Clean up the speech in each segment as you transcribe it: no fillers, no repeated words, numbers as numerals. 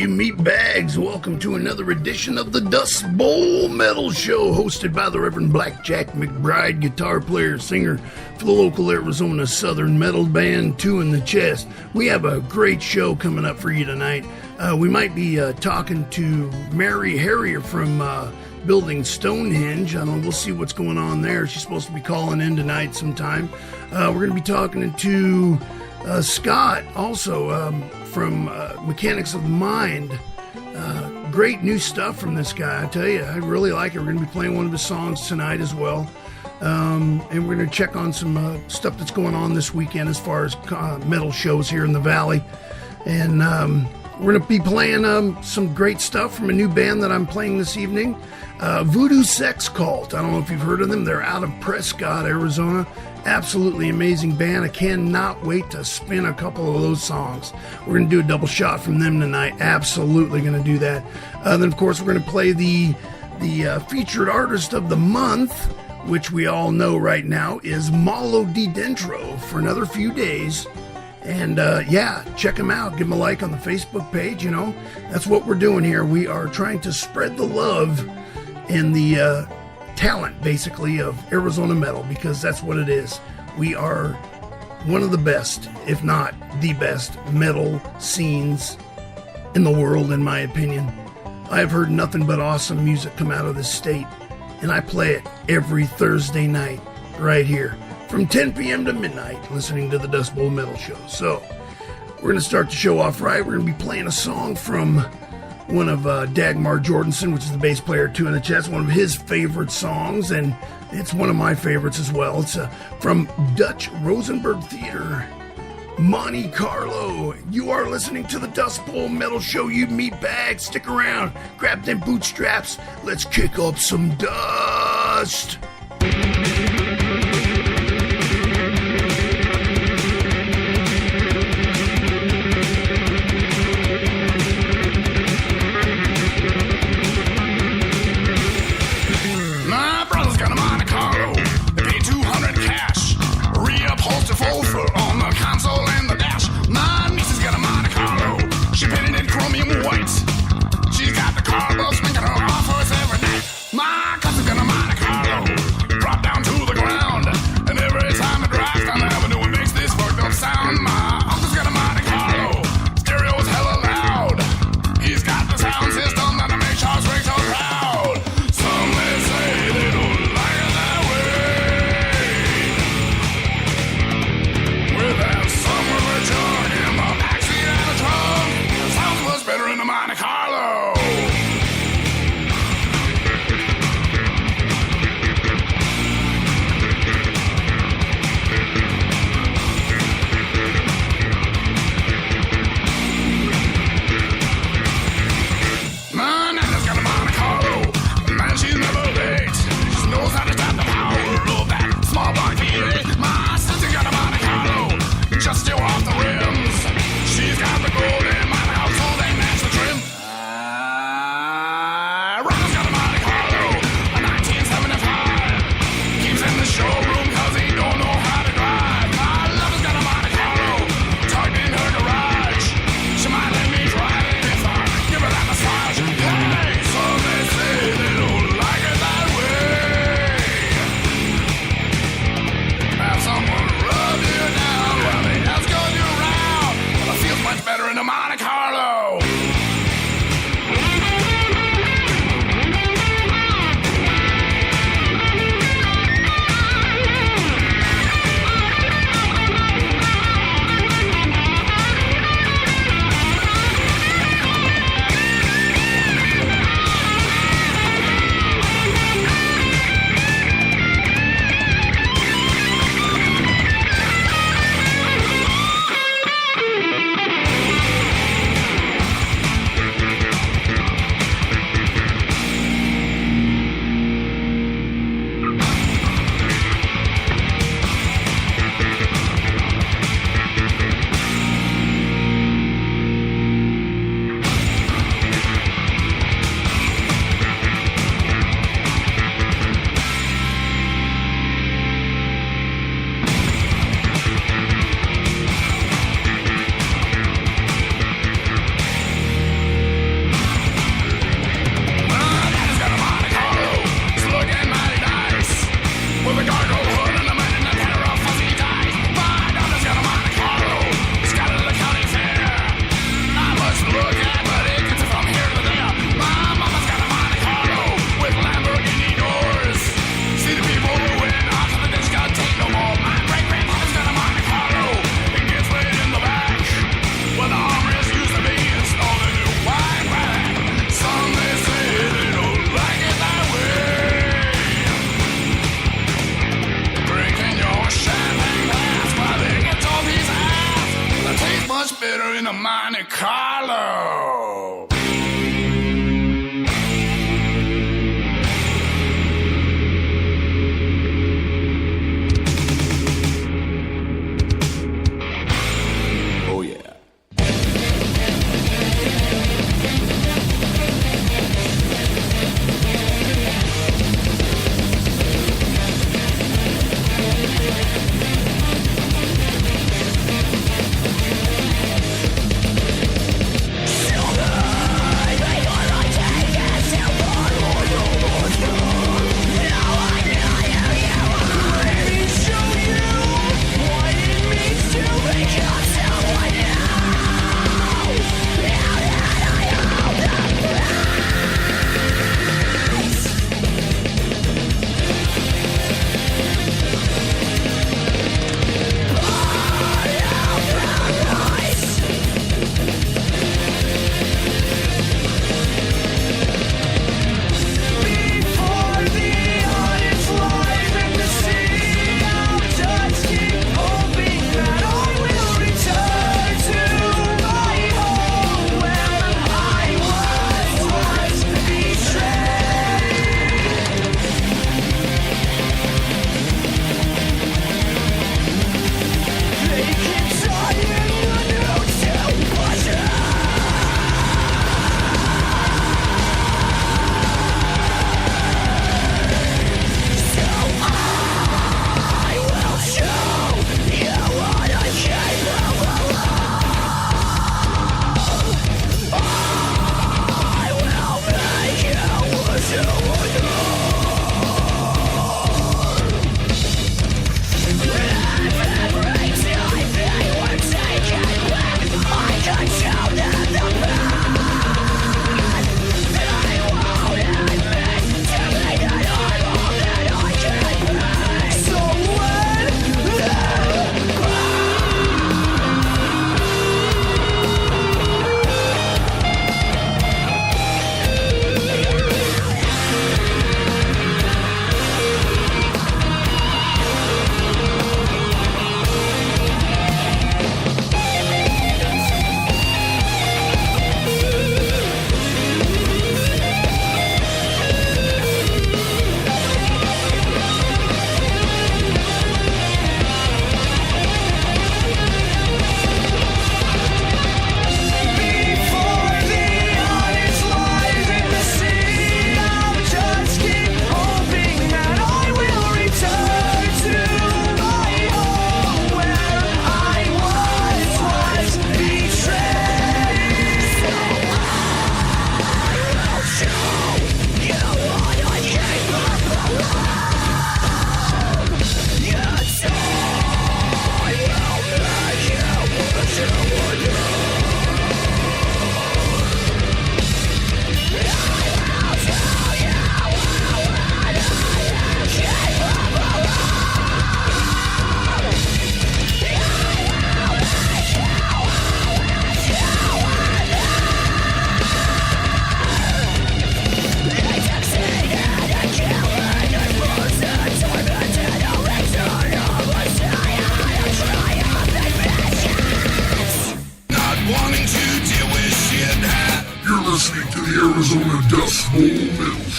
you meat bags. Welcome to another edition of the Dust Bowl Metal Show, hosted by the Reverend Blackjack McBride, guitar player, singer for the local Arizona Southern metal band, Two in the Chest. We have a great show coming up for you tonight. We might be talking to Mary Harrier from Building Stonehenge. I don't know, we'll see what's going on there. She's supposed to be calling in tonight sometime. We're going to be talking to Scott, also from Mechanics of the Mind. Great new stuff from this guy, I tell you. I really like it. We're going to be playing one of his songs tonight as well. And we're going to check on some stuff that's going on this weekend as far as metal shows here in the Valley. And we're going to be playing some great stuff from a new band that I'm playing this evening. VooDoo Sex Cult. I don't know if you've heard of them. They're out of Prescott, Arizona. Absolutely amazing band. I cannot wait to spin a couple of those songs. We're going to do a double shot from them tonight. Absolutely going to do that. Then, of course, we're going to play the featured artist of the month, which we all know right now is Malo Di Dentro, for another few days. And, yeah, check them out. Give them a like on the Facebook page, you know. That's what we're doing here. We are trying to spread the love and the talent, basically, of Arizona metal, because that's what it is. We are one of the best, if not the best, metal scenes in the world, in my opinion. I've heard nothing but awesome music come out of this state, and I play it every Thursday night right here from 10 p.m. to midnight, listening to the Dust Bowl Metal Show. So we're going to start the show off right. We're going to be playing a song from one of Dagmar Jordansen, which is the bass player, Two in the Chest, one of his favorite songs, and it's one of my favorites as well. It's from Dutch Rosenberg Theater, Monte Carlo. You are listening to the Dust Bowl Metal Show, you meatbags. Stick around, grab them bootstraps, let's kick up some dust. She's got the car bells making her offers every night. My cousin's got a Monte Carlo. Drop down to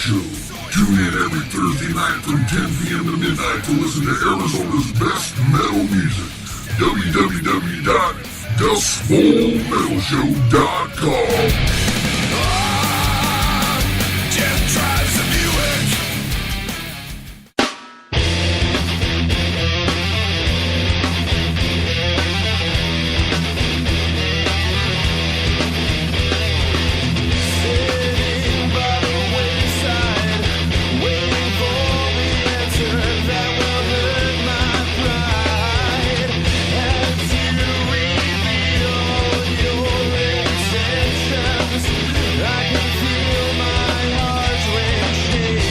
Show. Tune in every Thursday night from 10 p.m. to midnight to listen to Arizona's best metal music. www.DustBowlMetalShow.com. Death drives the Buick. Sitting by the wayside, waiting for the answer that will hurt my pride. As you reveal your intentions, I can feel my heart racing.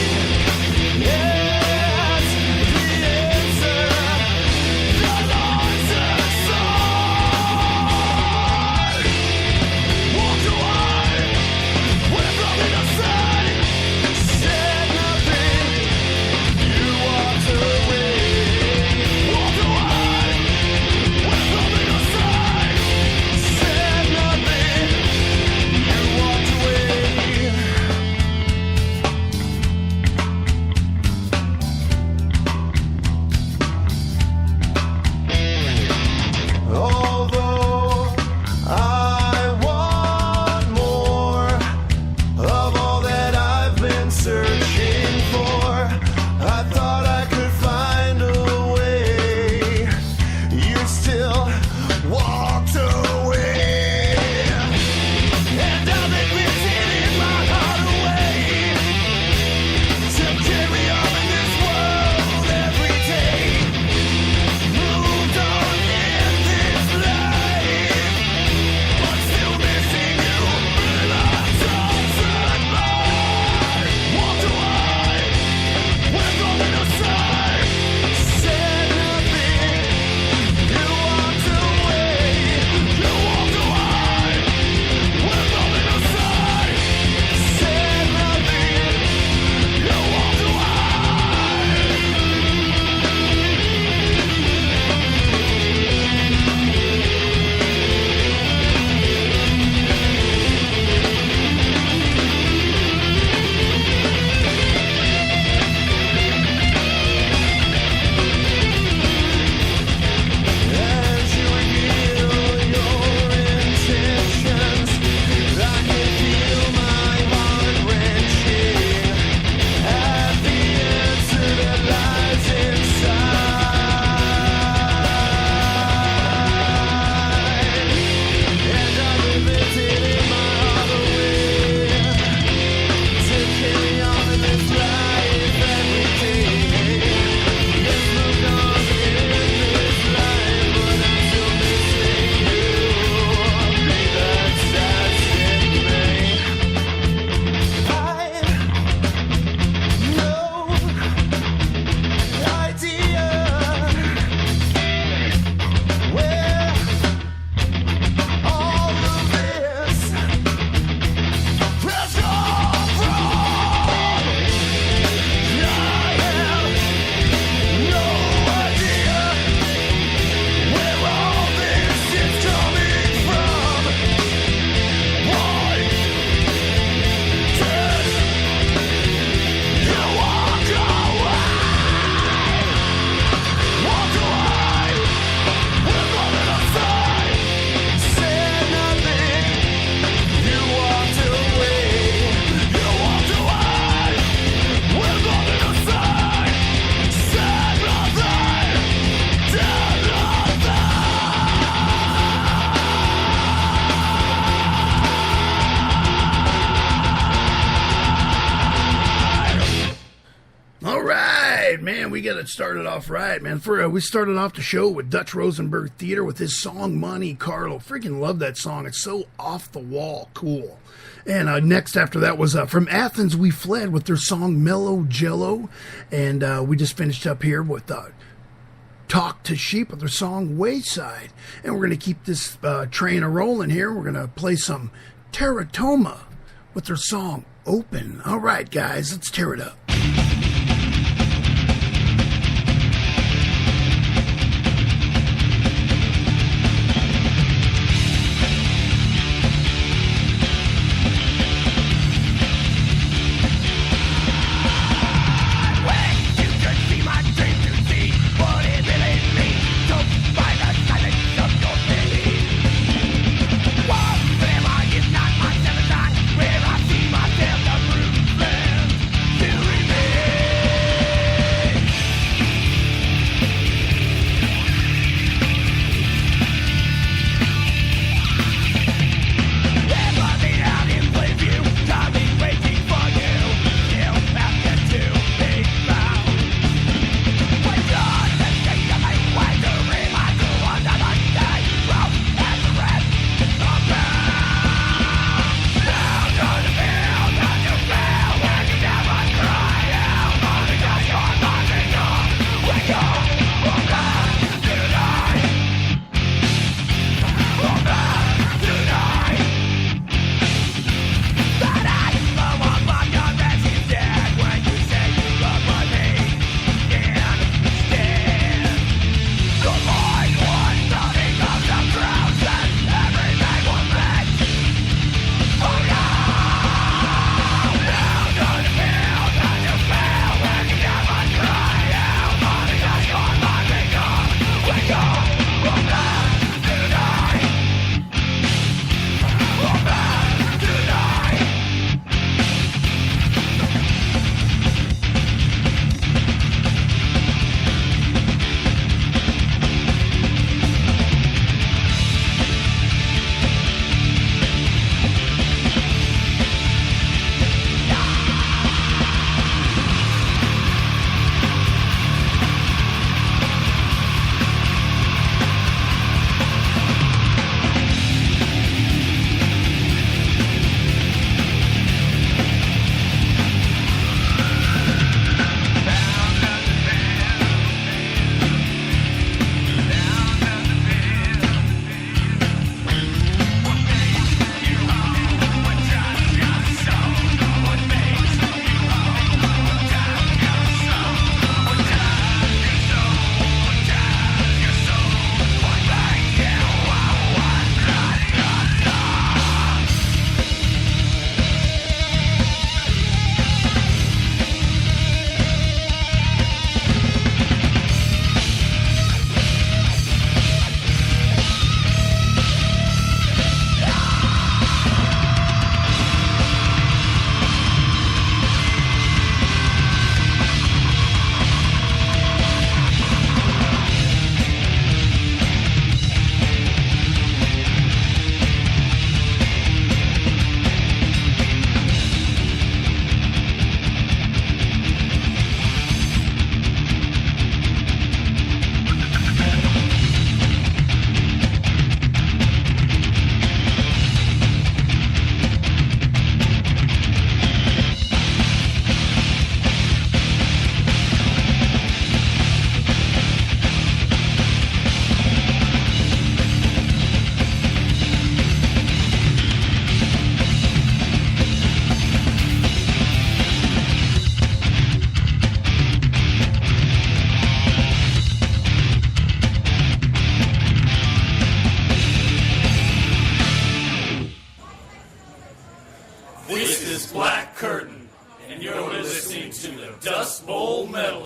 Yes, the answer, the Lord's aside. Walked away, went from the side, said nothing. You walked away. Walked away, went from the side, said nothing. You walked away. Although I want more of all that I've been searching for, I thought I could find a way. You still walked away, and I've been hitting my heart away to carry on in this world every day. Moved on in this life, but still missing you in a thousand miles. Walked away, went from the side, said nothing. You walked away, you walked away, went from the side, said nothing. You walked away. As you reveal your intentions, I can feel my heart wrenching at the answer that lies inside. And I've been hitting my heart away to carry on in this life every day. Let's move on in this life, but I'm still missing you. That's in me. I no idea where all of this has come from. I have no idea where all this is coming from. Why did you walk away? Walked away, went from the side, said nothing. You walked away, you walked away, went from the side, said nothing, did nothing. All right, man, we got it started off right, man. We started off the show with Dutch Rosenberg Theater with his song Monte Carlo. Freaking love that song. It's so off the wall cool. And next after that was From Athens We Fled with their song Mellow Jello. And we just finished up here with Talk to Sheep with their song Wayside. And we're going to keep this train a-rolling here. We're going to play some Teratoma with their song Open. All right, guys, let's tear it up.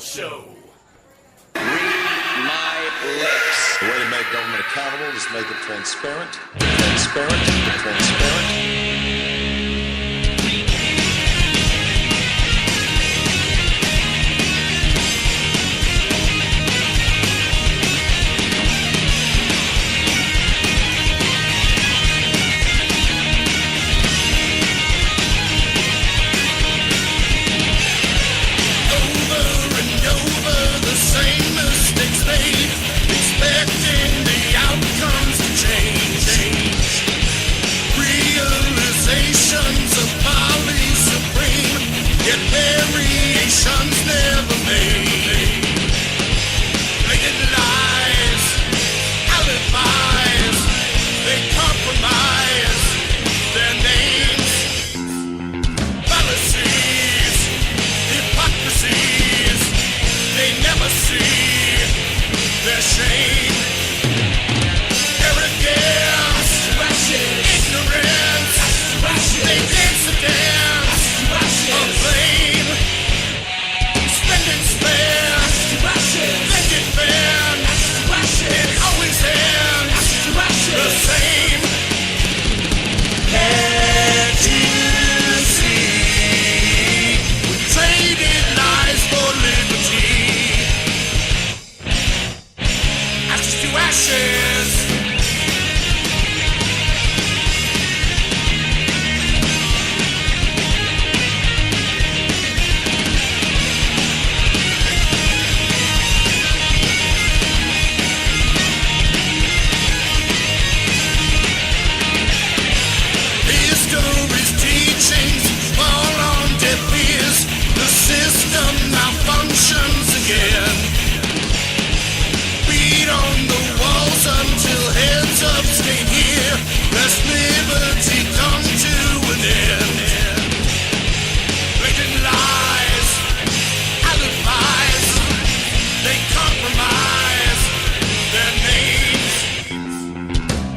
Show. Read my lips. The way to make government accountable is make it transparent, transparent. Expecting the outcomes to change. Realizations of folly supreme, yet variations never made. Blatant lies, alibis, they compromise their names. Fallacies, hypocrisies, they never see their shame, arrogance, ignorance, they dance the dance of blame, spend and spend, then get banned, it always ends the same. Can't you see, we traded lies for liberty. Ashes to ashes. History's teachings fall on deaf ears. The system malfunctions again. Beat on the walls until heads up stay here. Lest liberty come to an end. Blatant lies, alibis, they compromise their names.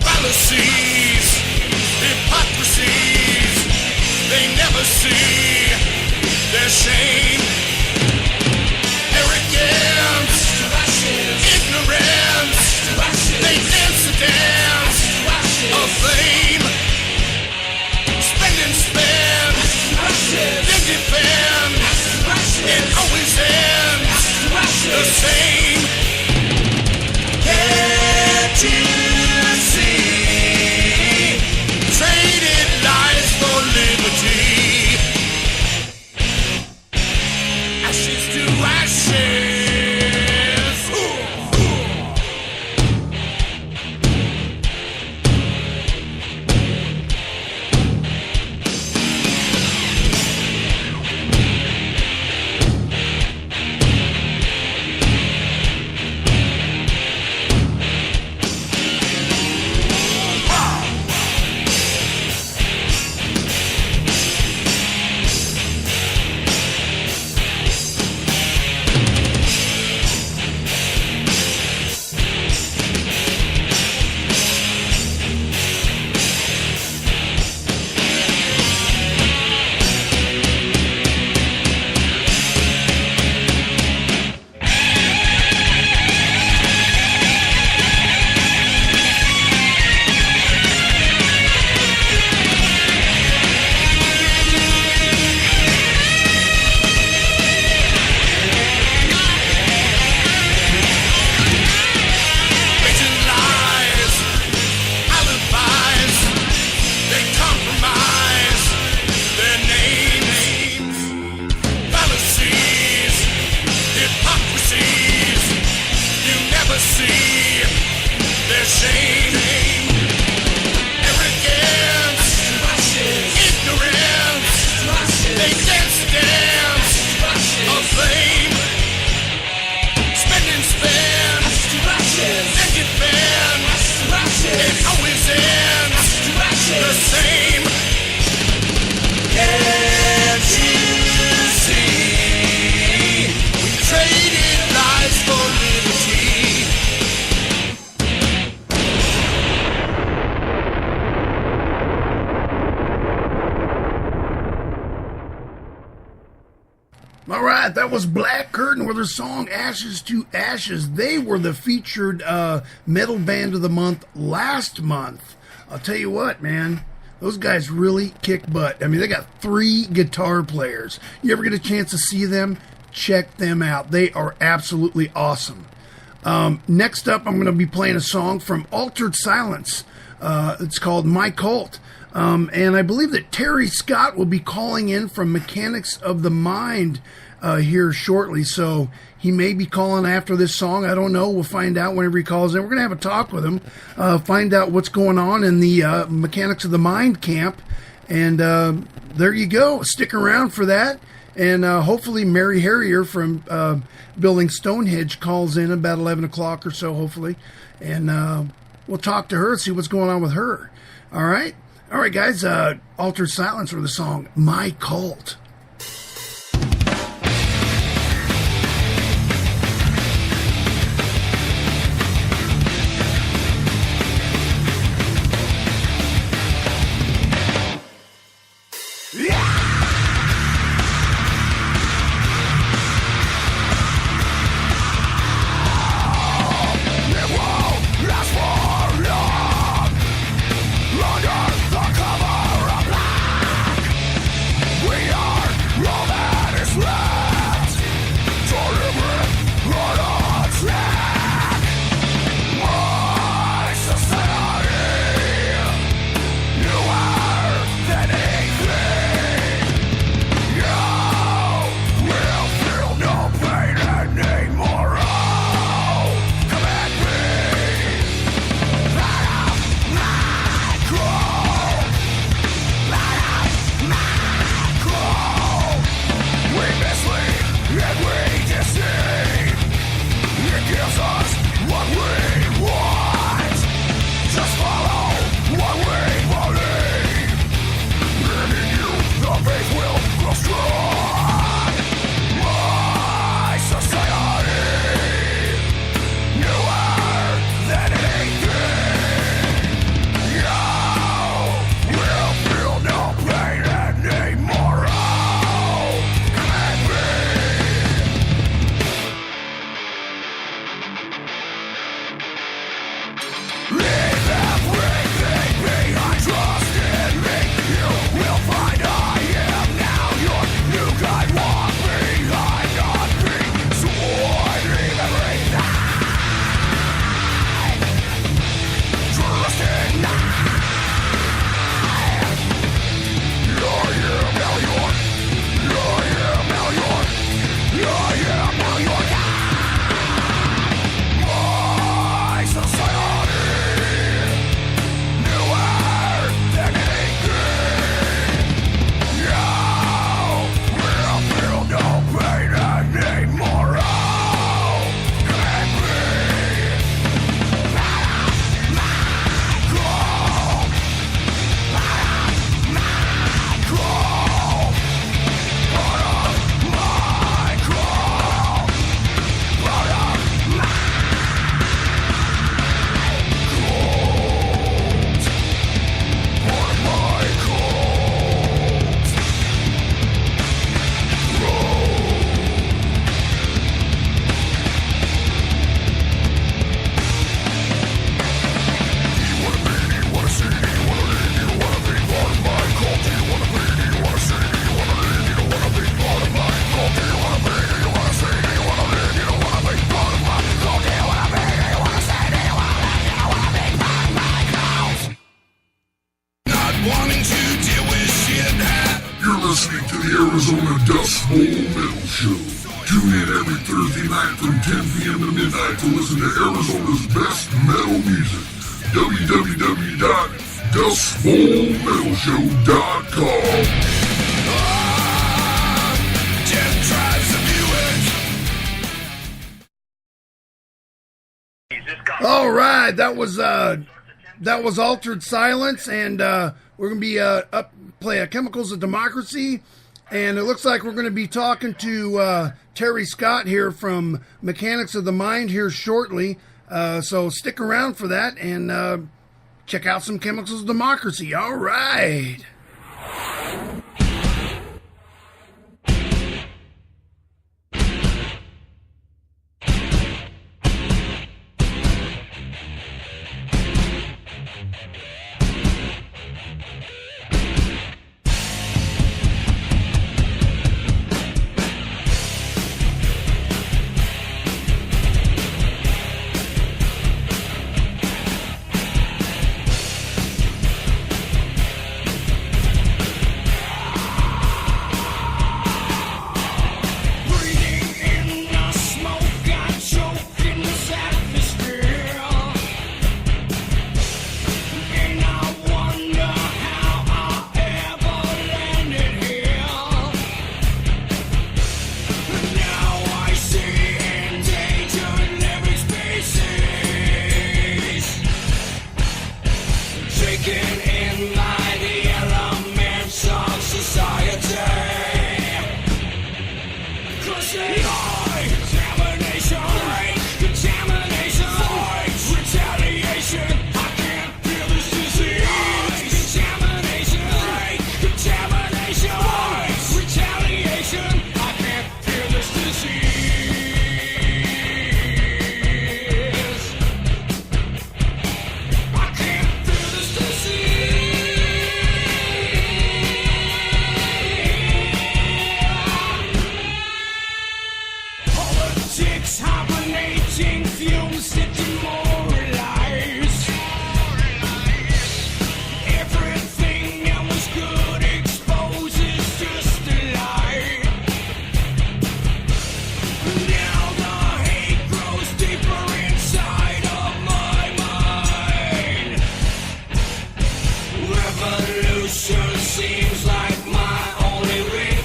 Fallacies, hypocrisies, they never see their shame. Arrogance, ignorance, they dance the dance of flame. Spend and spend, then defend, it always ends the same. Can't you see, traded lives for liberty. Ashes to ashes. All right, that was Black Curtain with their song Ashes to Ashes. They were the featured metal band of the month last month. I'll tell you what, man. Those guys really kick butt. I mean, they got 3 guitar players. You ever get a chance to see them? Check them out. They are absolutely awesome. Next up, I'm going to be playing a song from Altered Silence. It's called My Cult. And I believe that Terry Scott will be calling in from Mechanics of the Mind here shortly. So he may be calling after this song. I don't know. We'll find out whenever he calls in. We're going to have a talk with him, find out what's going on in the Mechanics of the Mind camp. And there you go. Stick around for that. And hopefully Mary Harrier from Building Stonehenge calls in about 11 o'clock or so, hopefully. And we'll talk to her, see what's going on with her. All right? All right, guys. Altered Silence for the song My Cult. listening to the Arizona Dust Bowl Metal Show. Tune in every Thursday night from 10 p.m. to midnight to listen to Arizona's best metal music. www.dustbowlmetalshow.com. All right, that was Altered Silence, and we're gonna be play Chemicals of Democracy, and it looks like we're gonna be talking to Terry Scott here from Mechanics of the Mind here shortly. So stick around for that and check out some Chemicals of Democracy. All right. contaminating fumes that demoralize everything that was good. Exposes just a lie. Now the hate grows deeper inside of my mind. Revolution seems like my only reprise.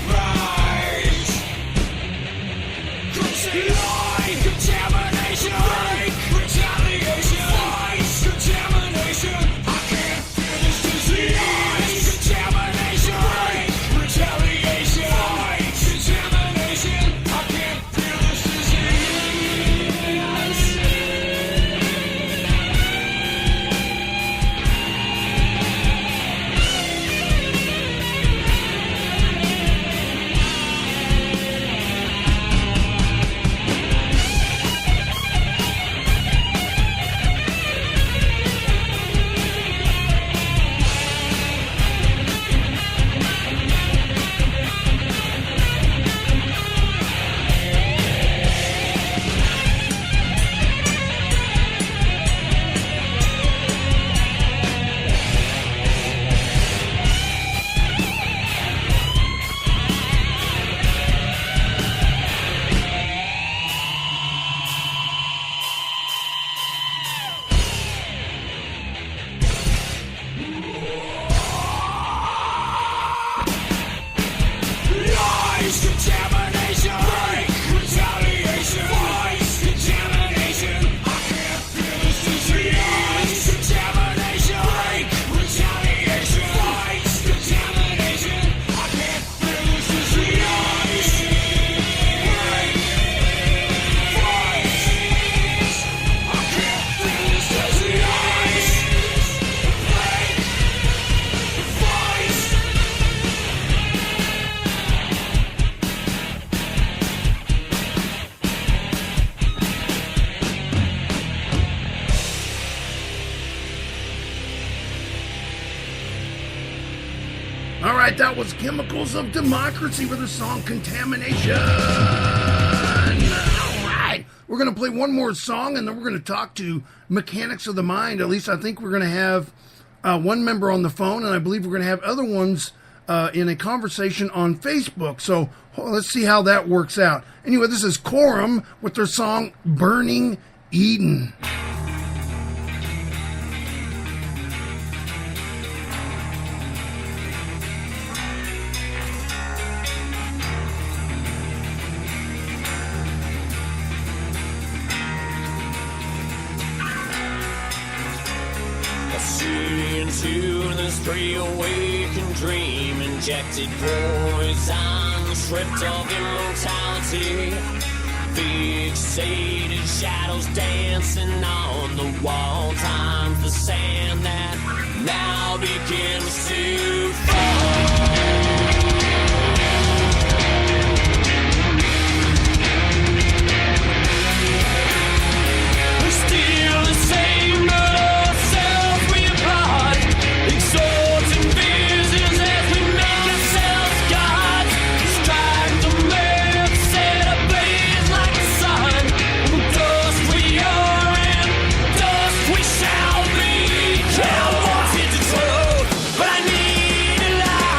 Lie, contamination, retaliation, lies, contamination. I can't feel this disease. Lies, contamination, retaliation, lies, contamination. I can't feel this disease. Lies, contamination, retaliation, lies, contamination. I can't feel this disease. Lies, contamination, retaliation, lies, contamination. I can't feel this disease. Lies, I can't feel this disease. All right, that was Chemicals of Democracy with their song Contamination. All right, we're going to play one more song, and then we're going to talk to Mechanics of the Mind. At least I think we're going to have one member on the phone, and I believe we're going to have other ones in a conversation on Facebook. So let's see how that works out. Anyway, this is Quorum with their song Burning Eden. Into this pre-awakened dream, injected poison, stripped of immortality, fixated shadows dancing on the wall. Time's the sand that now begins to fall. Still the same old self we apart, exalting visions as we make ourselves gods. Strike the match, set ablaze like the sun. Dust we are and dust we shall be. I wanted the truth, but I need a lie.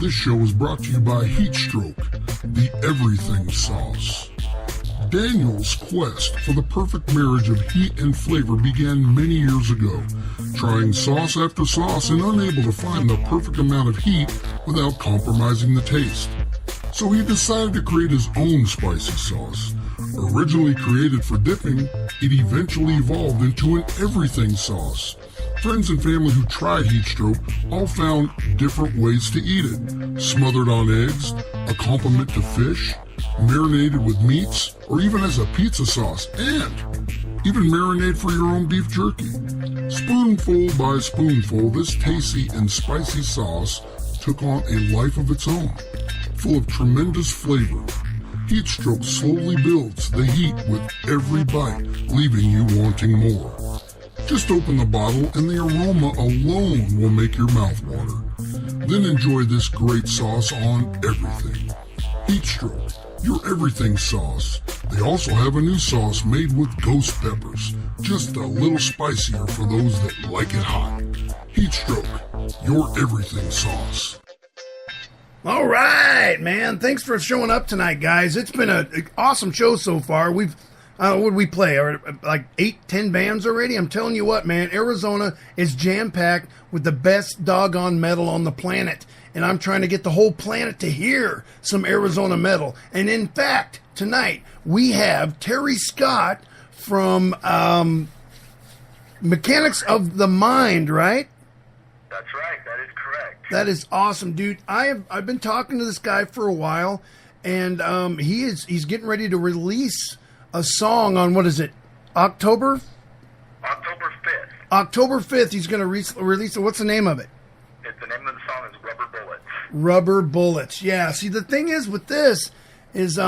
This show is brought to you by Heatstroke, the everything sauce. Daniel's quest for the perfect marriage of heat and flavor began many years ago, trying sauce after sauce and unable to find the perfect amount of heat without compromising the taste. So he decided to create his own spicy sauce. Originally created for dipping, it eventually evolved into an everything sauce. Friends and family who tried Heatstroke all found different ways to eat it. Smothered on eggs, a compliment to fish, marinated with meats, or even as a pizza sauce, and even marinate for your own beef jerky. Spoonful by spoonful, this tasty and spicy sauce took on a life of its own, full of tremendous flavor. Heatstroke slowly builds the heat with every bite, leaving you wanting more. Just open the bottle and the aroma alone will make your mouth water. Then enjoy this great sauce on everything. Heatstroke, your everything sauce. They also have a new sauce made with ghost peppers, just a little spicier for those that like it hot. Heatstroke, your everything sauce. All right, man. Thanks for showing up tonight, guys. It's been an awesome show so far. We've, what did we play? Like 8-10 bands already? I'm telling you what, man. Arizona is jam-packed with the best doggone metal on the planet. And I'm trying to get the whole planet to hear some Arizona metal. And in fact, tonight, we have Terry Scott from Mechanics of the Mind, right? That's right. That is correct. That is awesome, dude. I've been talking to this guy for a while, and he's getting ready to release a song on, what is it, October 5th. October 5th, he's going to release it. What's the name of it? The name of the song is Rubber Bullets. Rubber Bullets. Yeah. See, the thing is with this is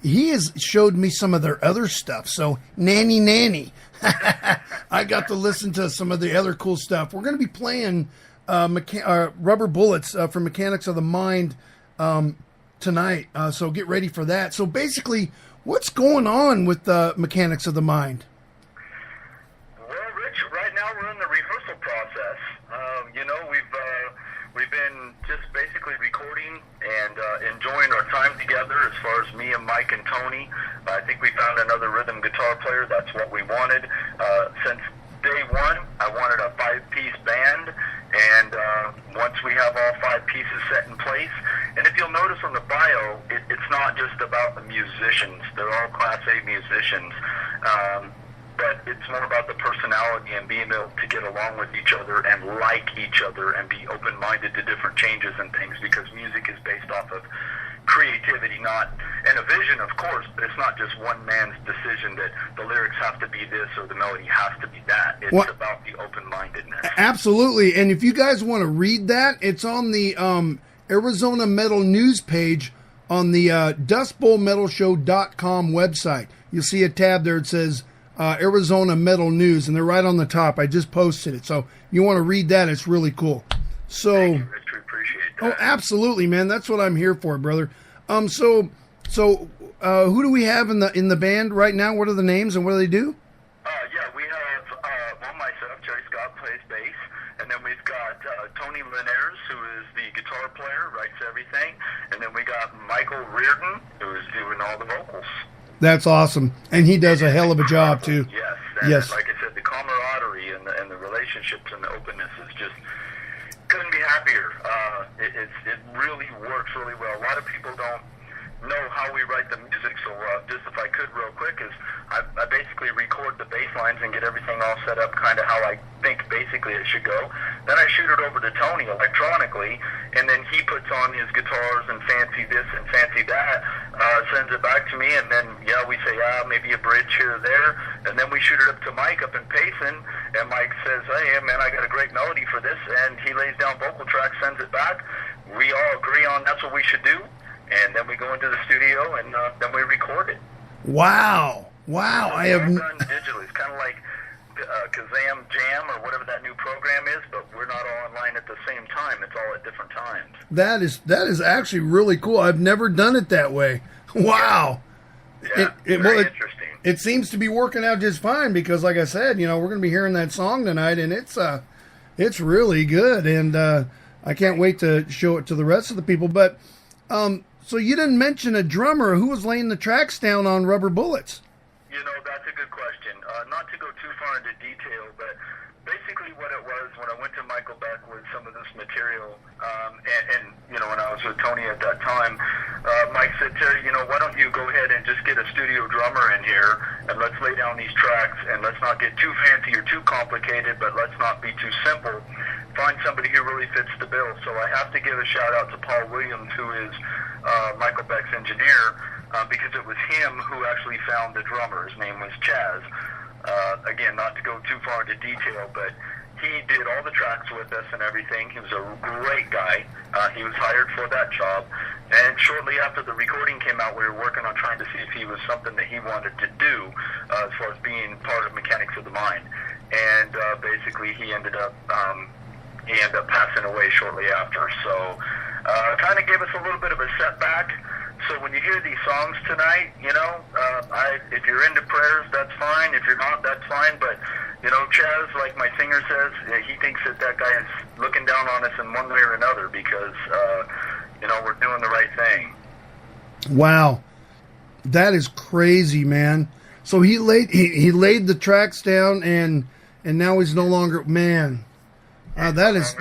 he has showed me some of their other stuff. So nanny. I got to listen to some of the other cool stuff. We're going to be playing Rubber Bullets from Mechanics of the Mind tonight. So get ready for that. So basically, what's going on with Mechanics of the Mind? Well, Rich, right now we're in the rehearsal process. We've been just basically recording and enjoying our time together as far as me and Mike and Tony. I think we found another rhythm guitar player. That's what we wanted. Since day one, I wanted a 5-piece band, and once we have all 5 pieces set in place, and if you'll notice on the bio, it's not just about the musicians. They're all Class A musicians. But it's more about the personality and being able to get along with each other and like each other and be open-minded to different changes and things, because music is based off of creativity, and a vision, of course, but it's not just one man's decision that the lyrics have to be this or the melody has to be that. It's about the open-mindedness. Absolutely. And if you guys want to read that, it's on the Arizona Metal News page on the DustBowlMetalShow.com website. You'll see a tab there. It says Arizona Metal News, and they're right on the top. I just posted it, so you want to read that. It's really cool. So, thank you, Rich. We appreciate that. Oh, absolutely, man. That's what I'm here for, brother. So who do we have in the band right now? What are the names and what do they do? We have myself, Terry Scott, plays bass, and then we've got Tony Linares, who is the guitar player, writes everything, and then we got Michael Reardon, who is doing all the vocals. That's awesome, and he does a hell of a job too. Yes, yes. Like I said, the camaraderie and the relationships and the openness is just couldn't be happier. It really works really well. A lot of people don't know how we write the music, so just if I could real quick, is I basically record the bass lines and get everything all set up kind of how I think basically it should go. Then I shoot it over to Tony electronically, and then he puts on his guitars and fancy this and fancy that, sends it back to me, and then we say maybe a bridge here or there, and then we shoot it up to Mike up in Payson, and Mike says, hey man, I got a great melody for this, and he lays down vocal tracks, sends it back. We all agree on that's what we should do, and then we go into the studio and then we record it. Wow. I have done digitally. It's kind of like Kazam Jam or whatever that new program is, but we're not all online at the same time. It's all at different times. That is actually really cool. I've never done it that way. Wow. Yeah, very interesting. It seems to be working out just fine because, like I said, we're going to be hearing that song tonight, and it's really good. And I can't wait to show it to the rest of the people. But so you didn't mention a drummer. Who was laying the tracks down on Rubber Bullets? You know, that's a good question. Not to go too far into detail, but basically what it was when I went to Michael Beck with some of this material, and you know, when I was with Tony at that time, Mike said, Terry, you know, why don't you go ahead and just get a studio drummer in here, and let's lay down these tracks, and let's not get too fancy or too complicated, but let's not be too simple. Find somebody who really fits the bill. So I have to give a shout out to Paul Williams, who is Michael Beck's engineer, because it was him who actually found the drummer. His name was Chaz. Again, not to go too far into detail, but he did all the tracks with us and everything. He was a great guy. He was hired for that job. And shortly after the recording came out, we were working on trying to see if he was something that he wanted to do as far as being part of Mechanics of the Mind. And basically, he ended up passing away shortly after. So kind of gave us a little bit of a setback. So when you hear these songs tonight, you know, if you're into prayers, that's fine. If you're not, that's fine. But, you know, Chaz, like my singer says, he thinks that guy is looking down on us in one way or another because, you know, we're doing the right thing. Wow. That is crazy, man. So he laid the tracks down and now he's no longer, man. That is.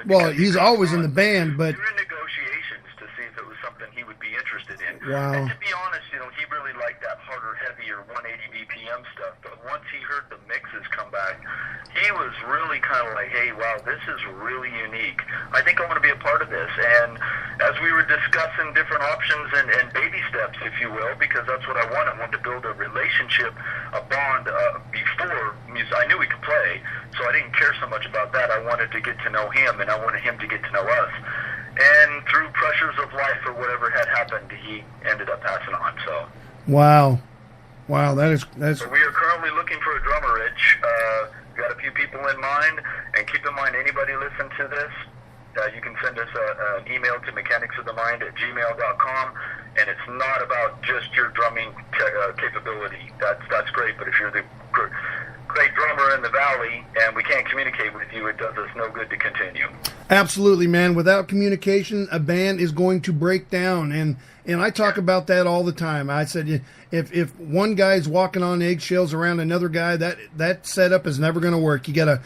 Well, he's always in the band, but. You're in negotiations to see if it was something he would be interested in. Wow. And to be honest, you know, he really liked that harder, heavier 180 BPM stuff. But once he heard the mixes come back, he was really kind of like, hey, wow, this is really unique. I think I want to be a part of this. And as we were discussing different options and baby steps, if you will, because that's what I wanted. I wanted to build a relationship, a bond before music. I knew he could play, so I didn't care so much about that. I wanted to get to know him, and I wanted him to get to know us. And through pressures of life or whatever had happened, he ended up passing on. So. Wow, that's. So we are currently looking for a drummer, Rich. We got a few people in mind, and keep in mind, anybody listen to this, you can send us an email to mechanicsofthemind@gmail.com, and it's not about just your drumming capability. That's great, but if you're the great drummer in the valley and we can't communicate with you, it does us no good to continue. Absolutely, man. Without communication, a band is going to break down, and I talk about that all the time. I said if one guy's walking on eggshells around another guy, that setup is never going to work. You gotta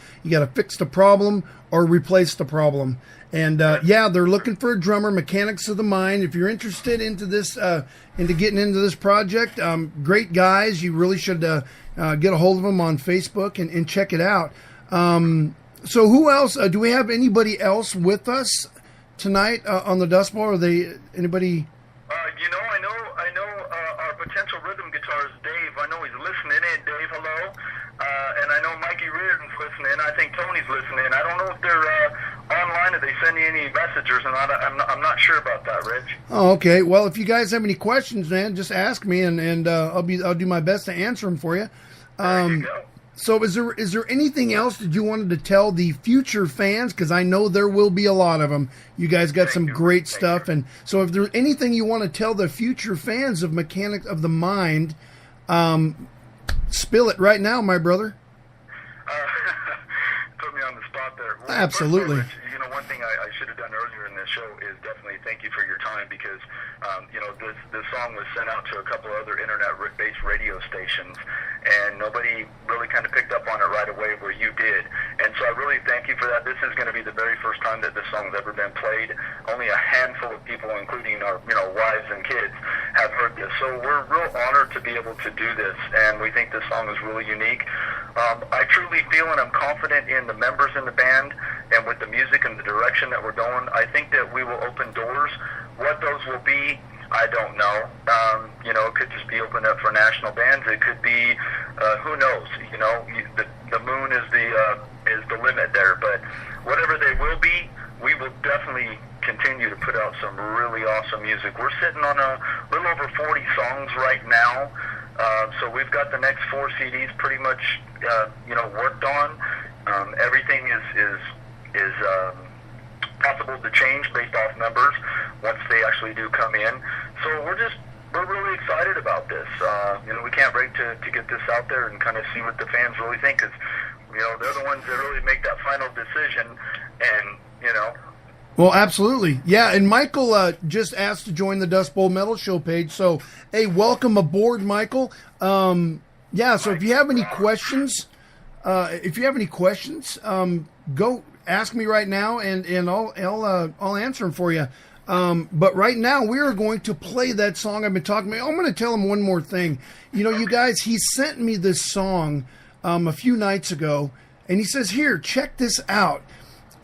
fix the problem or replace the problem. And yeah, they're looking for a drummer. Mechanics of the Mind. If you're interested into this, into getting into this project, great guys. You really should get a hold of them on Facebook and check it out. So who else? Do we have anybody else with us tonight on the Dust Bowl? Are they anybody? You know, I know our potential rhythm guitarist, Dave. I know he's listening in. Dave, hello. And I know Mikey Reardon's listening. I think Tony's listening. I don't know if they're online. Are they sending any messages? And I'm not sure about that, Rich. Oh, okay. Well, if you guys have any questions, man, just ask me, and I'll do my best to answer them for you. There you go. So is there anything else that you wanted to tell the future fans? Because I know there will be a lot of them. You guys got some great stuff. And so if there's anything you want to tell the future fans of Mechanics of the Mind, spill it right now, my brother. Put me on the spot there. Well, absolutely. First of all, you know, one thing I should have done earlier in this show is definitely thank you for your time, because you know, this song was sent out to a couple other internet-based radio stations, and nobody really kind of picked up on it right away where you did. And so I really thank you for that. This is going to be the very first time that this song's ever been played. Only a handful of people, including our wives and kids, have heard this. So we're real honored to be able to do this, and we think this song is really unique. I truly feel and I'm confident in the members in the band and with the music and the direction that we're going. I think that we will open doors. What those will be, I don't know. It could just be opened up for national bands. It could be, who knows? The moon is the limit there. But whatever they will be, we will definitely continue to put out some really awesome music. We're sitting on a little over 40 songs right now. So we've got the next 4 CDs pretty much, worked on. Everything is possible to change based off numbers once they actually do come in. So we're really excited about this. We can't wait to get this out there and kind of see what the fans really think, because they're the ones that really make that final decision. And you know. Well, absolutely. Yeah, and Michael just asked to join the Dust Bowl Metal Show page. So, hey, welcome aboard, Michael. Yeah, so if you have any questions, go ask me right now, and I'll answer them for you. But right now, we are going to play that song I've been talking about. I'm going to tell him one more thing. You know, you guys, he sent me this song a few nights ago, and he says, here, check this out.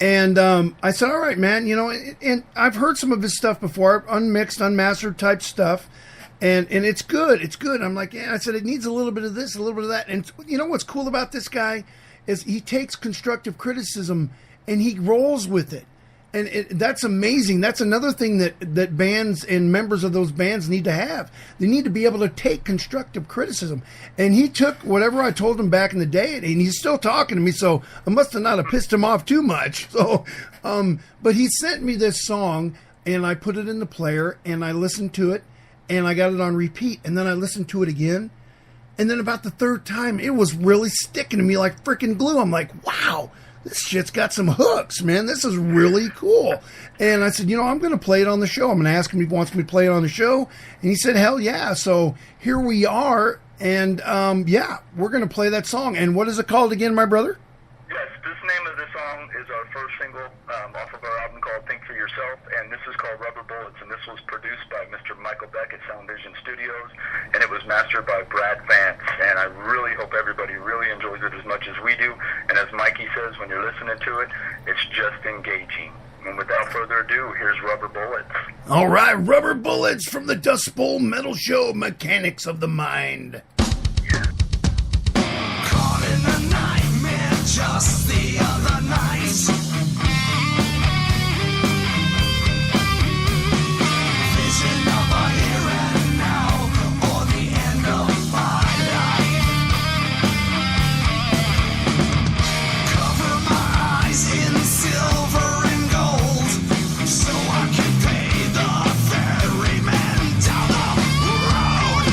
And I said, all right, man, you know, and I've heard some of his stuff before, unmixed, unmastered type stuff, and it's good. It's good. I'm like, yeah, I said, it needs a little bit of this, a little bit of that. And you know what's cool about this guy is he takes constructive criticism and he rolls with it. And that's amazing. That's another thing that bands and members of those bands need to have. They need to be able to take constructive criticism. And he took whatever I told him back in the day, and he's still talking to me, so I must have not have pissed him off too much. So, but he sent me this song, and I put it in the player, and I listened to it, and I got it on repeat, and then I listened to it again. And then about the third time, it was really sticking to me like freaking glue. I'm like, wow. This shit's got some hooks, man. This is really cool. And I said, you know, I'm going to play it on the show. I'm going to ask him if he wants me to play it on the show. And he said, hell yeah. So here we are. And, yeah, we're going to play that song. And what is it called again, my brother? Yes, this name of the song is our first single off of our album called Think For Yourself, and this is called Rubber Bullets, and this was produced by Mr. Michael Beck at Sound Vision Studios, and it was mastered by Brad Vance, and I really hope everybody really enjoys it as much as we do, and as Mikey says, when you're listening to it, it's just engaging. And without further ado, here's Rubber Bullets. All right, Rubber Bullets from the Dust Bowl Metal Show, Mechanics of the Mind. Caught in a nightmare just the other night. Vision of a here and now, or the end of my life. Cover my eyes in silver and gold, so I can pay the ferryman down the road.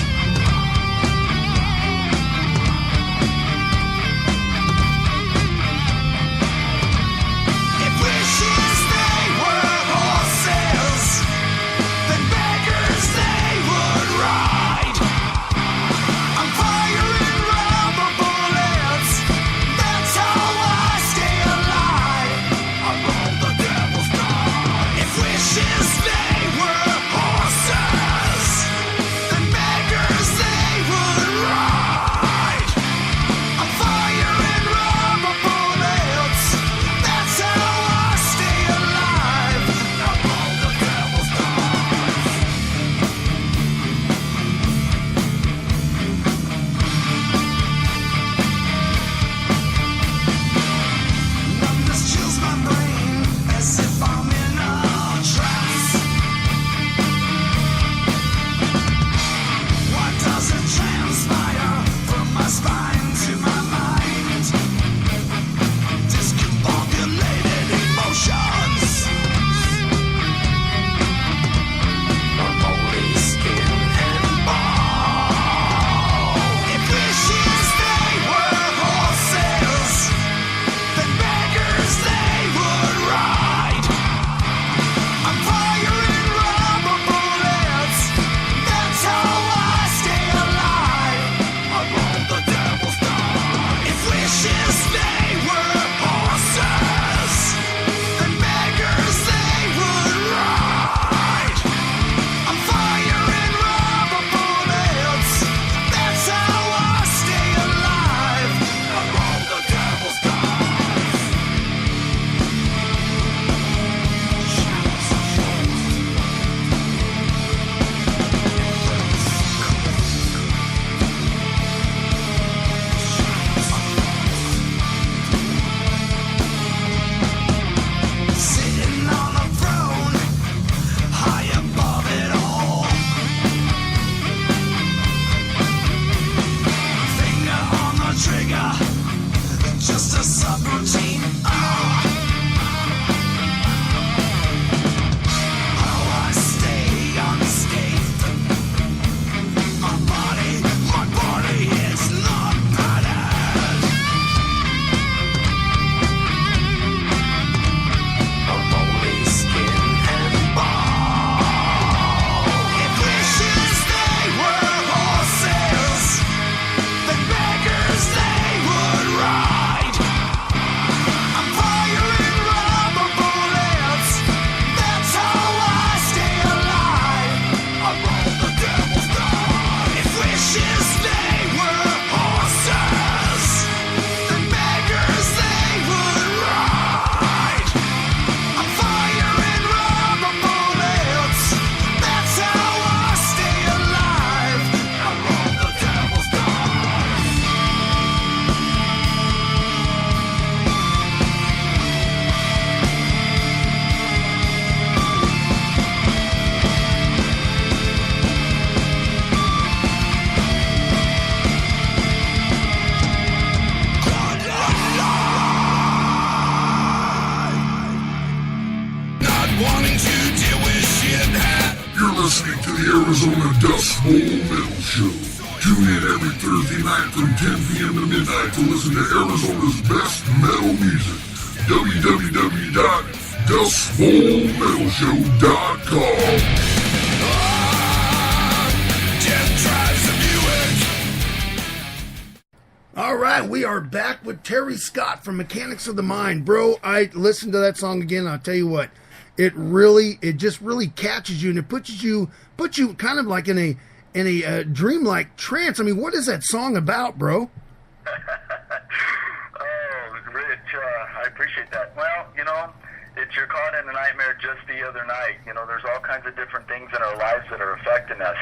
wanting to deal with shit. You're listening to the Arizona Dust Bowl Metal Show. Tune in every Thursday night from 10 p.m. to midnight to listen to Arizona's best metal music. www.dustbowlmetalshow.com. Death drives the Buick. All right, we are back with Terry Scott from Mechanics of the Mind. Bro, I listened to that song again, and I'll tell you what, it just really catches you, and it puts you kind of like in a dreamlike trance. I mean, what is that song about, bro? Oh, Rich, I appreciate that. Well, you're caught in a nightmare just the other night. There's all kinds of different things in our lives that are affecting us.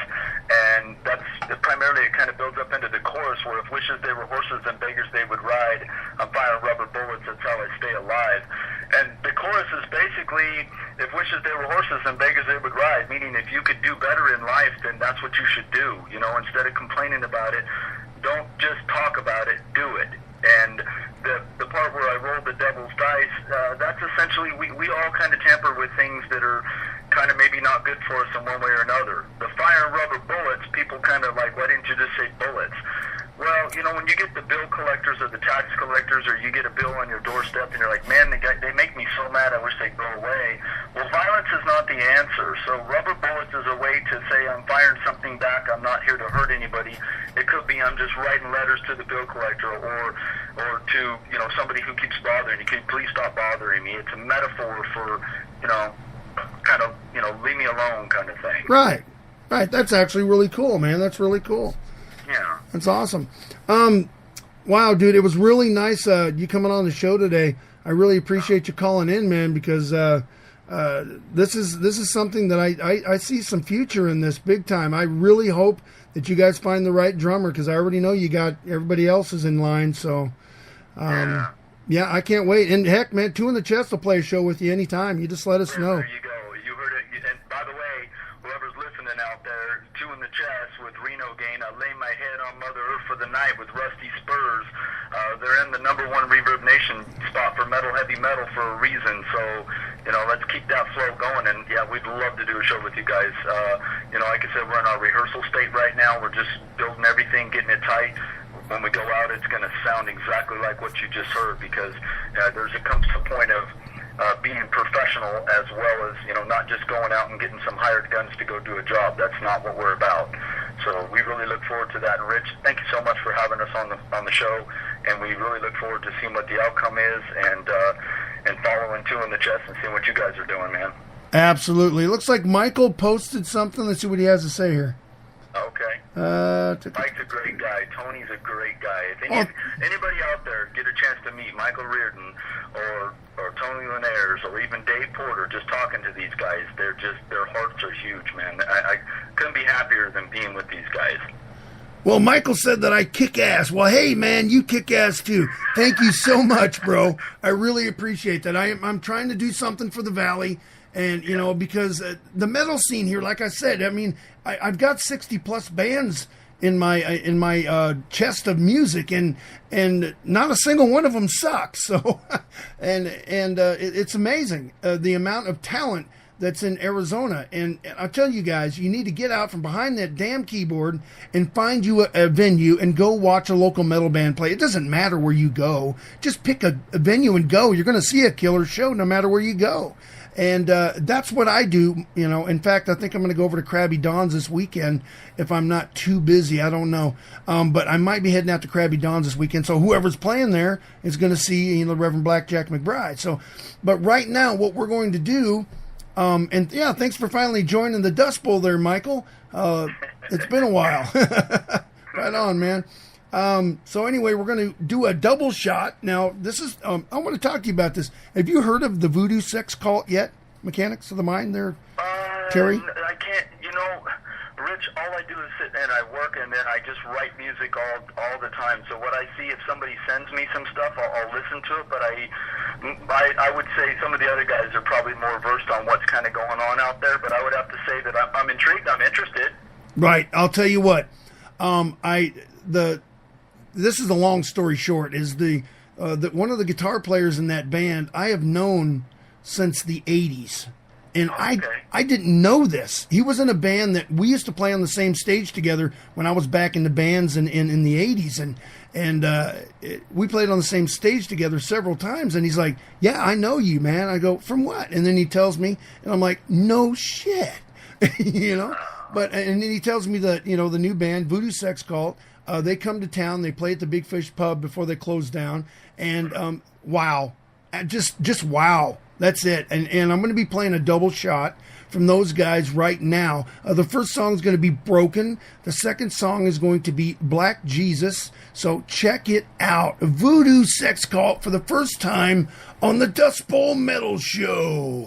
And that's primarily, it kind of builds up into the chorus where if wishes they were horses and beggars they would ride. I'm firing rubber bullets, that's how I stay alive. And the chorus is basically, if wishes they were horses and beggars they would ride, meaning if you could do better in life, then that's what you should do. Instead of complaining about it, don't just talk about it, do it. And the part where I rolled the devil's dice, that's essentially, we all kind of tamper with things that are kind of maybe not good for us in one way or another. The fire and rubber bullets, people kind of like, why didn't you just say bullets? Well, when you get the bill collectors or the tax collectors, or you get a bill on your doorstep and you're like, man, they make me so mad, I wish they'd go away. Well, violence is not the answer. So rubber bullets is a way to say I'm firing something back, I'm not here to hurt anybody. It could be I'm just writing letters to the bill collector or to, somebody who keeps bothering you. Can you please stop bothering me? It's a metaphor for, kind of, leave me alone kind of thing. Right. That's actually really cool, man. That's really cool. Yeah. That's awesome. Wow, dude, it was really nice you coming on the show today. I really appreciate you calling in, man, because this is something that I see some future in this big time. I really hope that you guys find the right drummer, because I already know you got everybody else is in line. So, yeah, I can't wait. And heck, man, Two in the Chest will play a show with you anytime. You just let us know. There you go. You heard it. And by the way, whoever's listening out there, Two in the Chest with Reno Gain, I lay my head on Mother Earth for the night with Rusty Spurs. They're in the #1 Reverb Nation spot for heavy metal for a reason. So, let's keep that flow going. And yeah, we'd love to do a show with you guys. Like I said, we're in our rehearsal state right now. We're just building everything, getting it tight. When we go out, it's going to sound exactly like what you just heard, because it comes to a point of being professional, as well as not just going out and getting some hired guns to go do a job. That's not what we're about. So we really look forward to that. And Rich, thank you so much for having us on the show, and we really look forward to seeing what the outcome is, and following Two in the Chest and seeing what you guys are doing, man. Absolutely. It looks like Michael posted something. Let's see what he has to say here. Okay. Mike's a great guy. Tony's a great guy. If anybody out there get a chance to meet Michael Reardon or Tony Linares or even Dave Porter, just talking to these guys, their hearts are huge, man. I couldn't be happier than being with these guys. Well, Michael said that I kick ass. Well, hey, man, you kick ass too. Thank you so much, bro. I really appreciate that. I'm trying to do something for the Valley. And, because the metal scene here, like I said, I mean, I've got 60 plus bands in my chest of music, and not a single one of them sucks. So, it's amazing the amount of talent that's in Arizona. And I'll tell you guys, you need to get out from behind that damn keyboard and find you a venue and go watch a local metal band play. It doesn't matter where you go. Just pick a venue and go. You're going to see a killer show no matter where you go. And that's what I do, In fact, I think I'm going to go over to Krabby Don's this weekend if I'm not too busy. I don't know. But I might be heading out to Krabby Don's this weekend. So whoever's playing there is going to see the Reverend Blackjack McBride. So, but right now, what we're going to do, and yeah, thanks for finally joining the Dust Bowl there, Michael. It's been a while. Right on, man. So anyway, we're going to do a double shot. Now, this is, I want to talk to you about this. Have you heard of the VooDoo sex cult yet? Mechanics of the Mind there, Terry? I can't, Rich, all I do is sit and I work, and then I just write music all the time. So what I see, if somebody sends me some stuff, I'll listen to it, but I would say some of the other guys are probably more versed on what's kind of going on out there, but I would have to say that I'm intrigued, I'm interested. Right. I'll tell you what, this is a long story short, is the one of the guitar players in that band I have known since the 80s. And Okay. I didn't know this. He was in a band that we used to play on the same stage together when I was back in the bands in the 80s. We played on the same stage together several times. And he's like, yeah, I know you, man. I go, from what? And then he tells me, and I'm like, no shit. You know? And then he tells me that, you know, the new band, VooDoo Sex Cult, they come to town. They play at the Big Fish Pub before they close down. And wow. Just wow. That's it. And I'm going to be playing a double shot from those guys right now. The first song is going to be Broken. The second song is going to be Black Jesus. So check it out. VooDoo Sex Cult for the first time on the Dust Bowl Metal Show.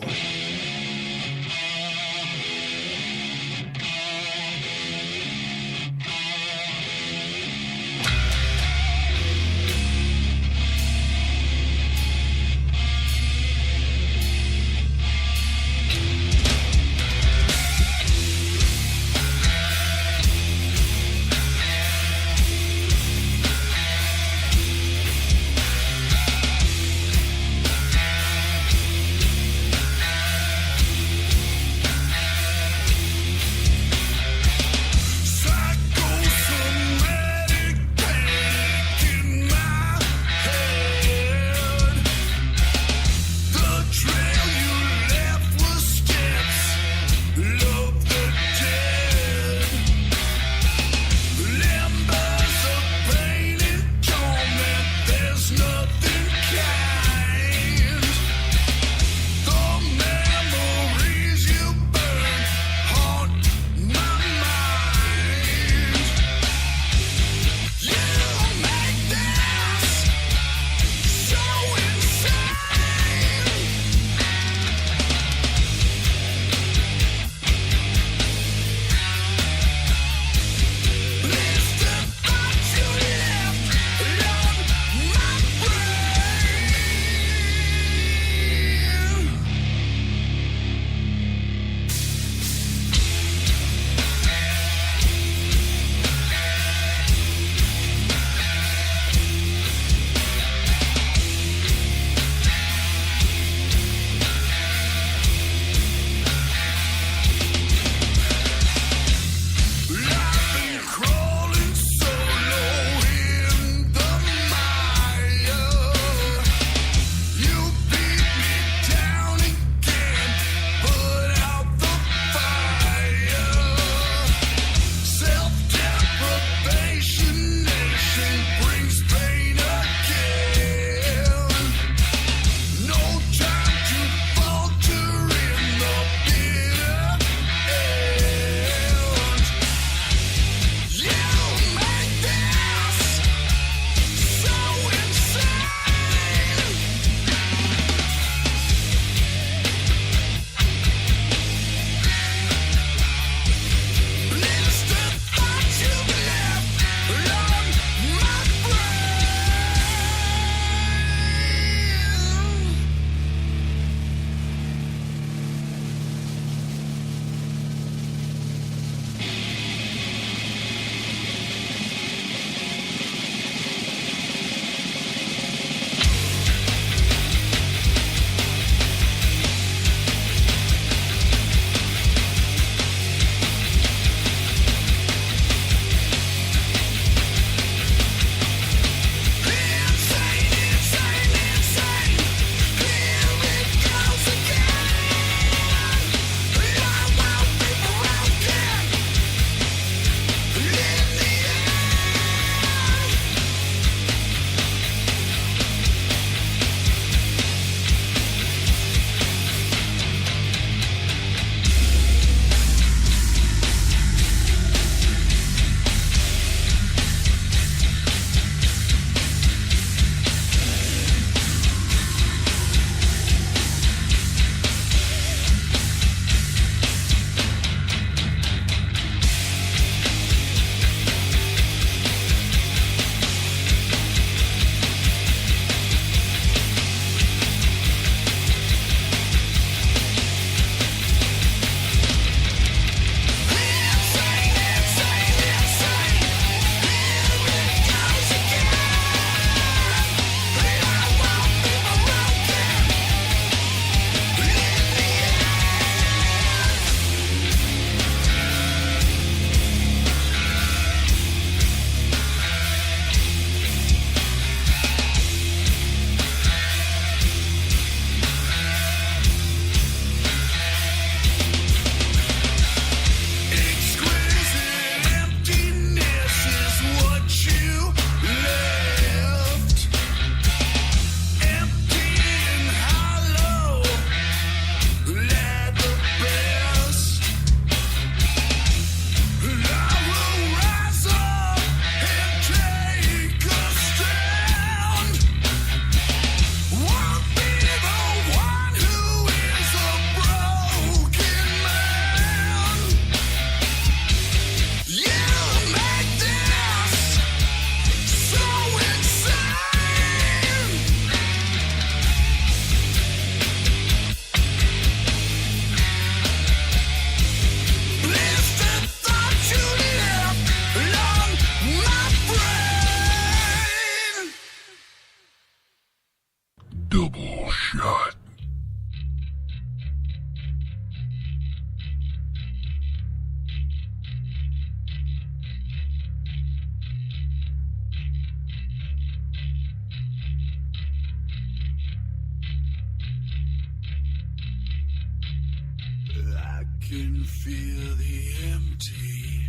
can feel the empty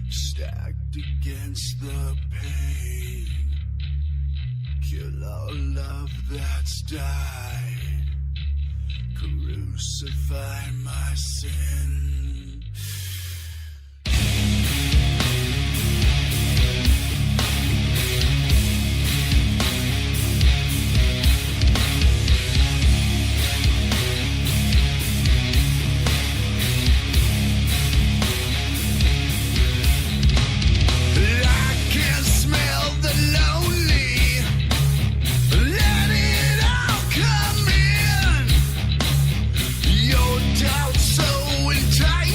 stacked against the pain. Kill all love that's died. Crucify my sin. Your doubt so enticing.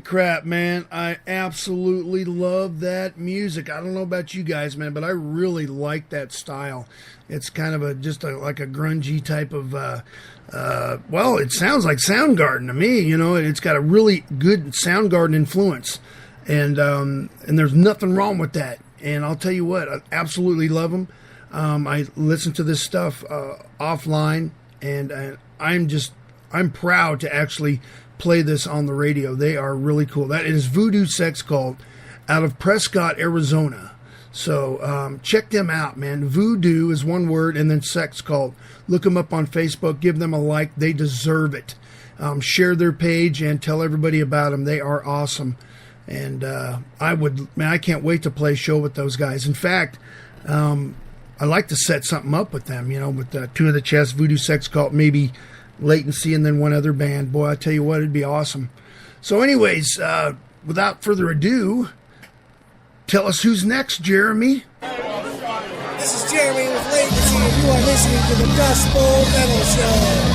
crap, man. I absolutely love that music. I don't know about you guys, man, but I really like that style. It's kind of like a grungy type of, well, it sounds like Soundgarden to me, you know. It's got a really good Soundgarden influence, and there's nothing wrong with that. And I'll tell you what, I absolutely love them. I listen to this stuff offline, and I'm proud to actually play this on the radio. They are really cool. That is VooDoo Sex Cult out of Prescott, Arizona. So check them out, man. VooDoo is one word, and then Sex Cult. Look them up on Facebook. Give them a like. They deserve it. Share their page and tell everybody about them. They are awesome. And I can't wait to play a show with those guys. In fact, I like to set something up with them, you know, with Two of the Chest, VooDoo Sex Cult, maybe Latency, and then one other band. Boy, I tell you what, it'd be awesome. So anyways, without further ado, tell us who's next, Jeremy. This is Jeremy with Latency, and you are listening to the Dust Bowl Metal Show.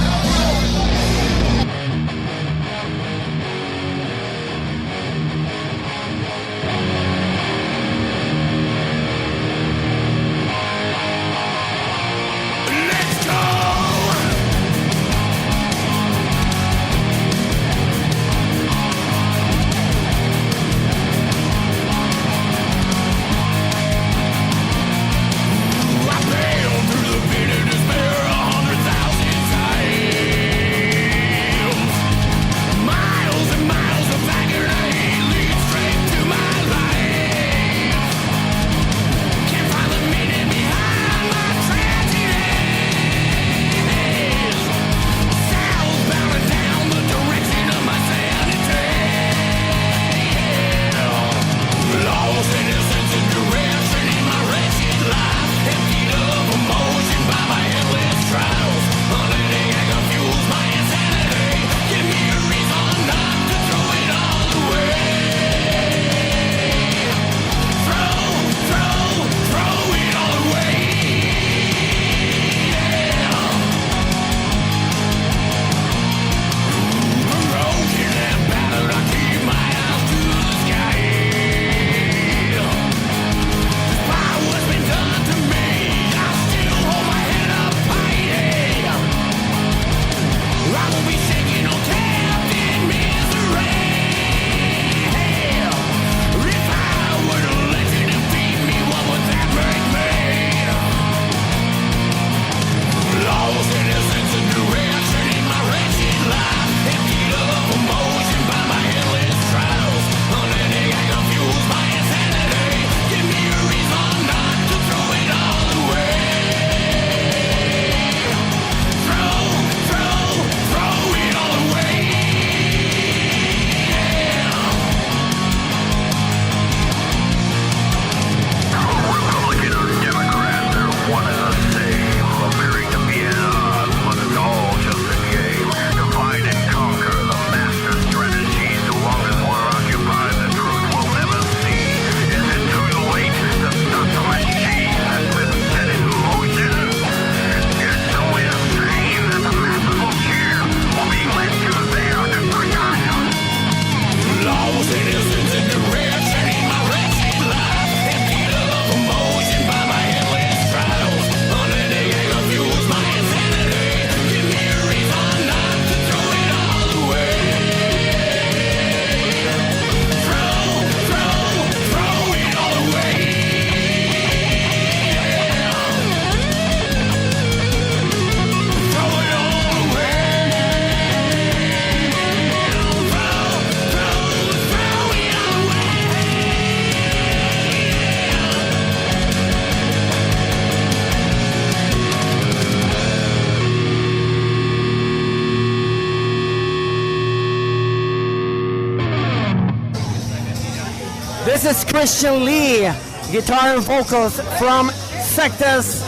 This is Christian Lee, guitar and vocals from Sectus,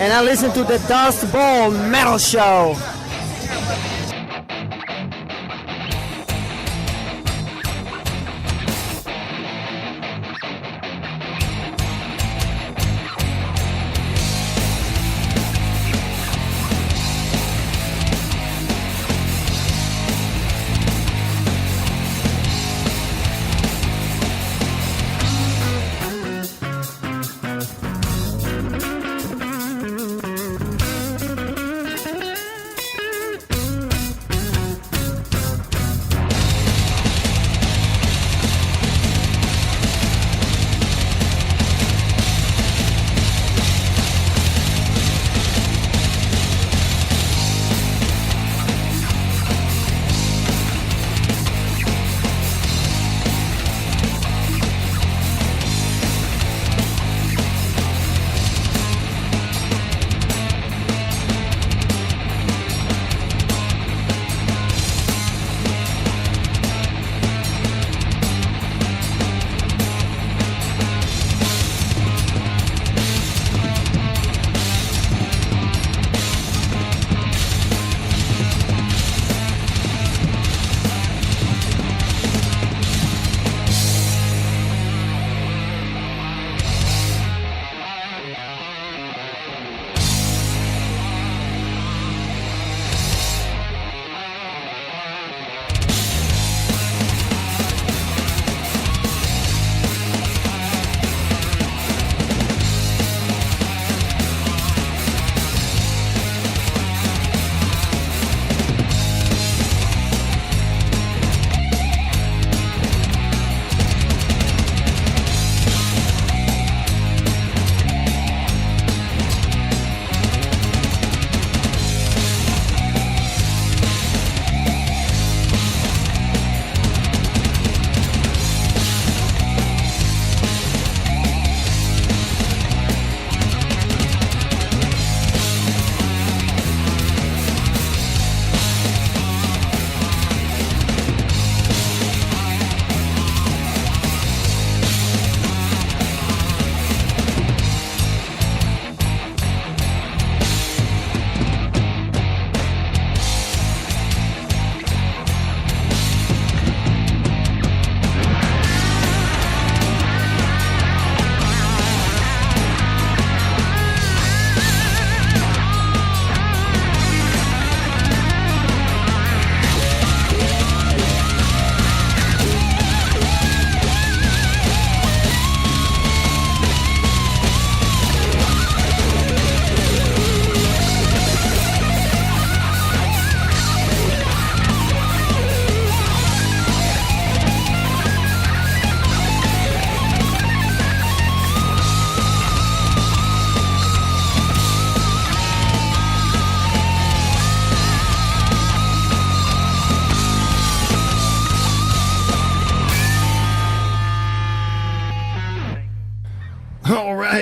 and I listen to the Dust Bowl Metal Show.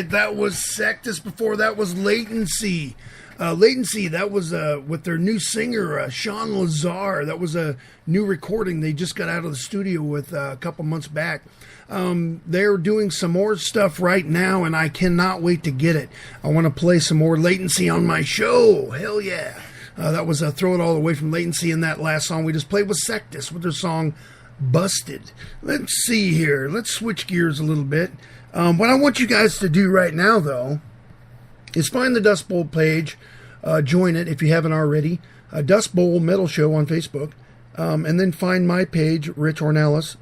right, that was Sectus. Before that was Latency. Latency, that was with their new singer, Sean Lazar. That was a new recording they just got out of the studio with a couple months back. They're doing some more stuff right now, and I cannot wait to get it. I want to play some more Latency on my show. Hell yeah. That was Throw It All Away from Latency, and that last song we just played was Sectus with their song Busted. Let's see here. Let's switch gears a little bit. What I want you guys to do right now, though, is find the Dust Bowl page, join it if you haven't already, Dust Bowl Metal Show on Facebook, and then find my page, Rich Ornelas.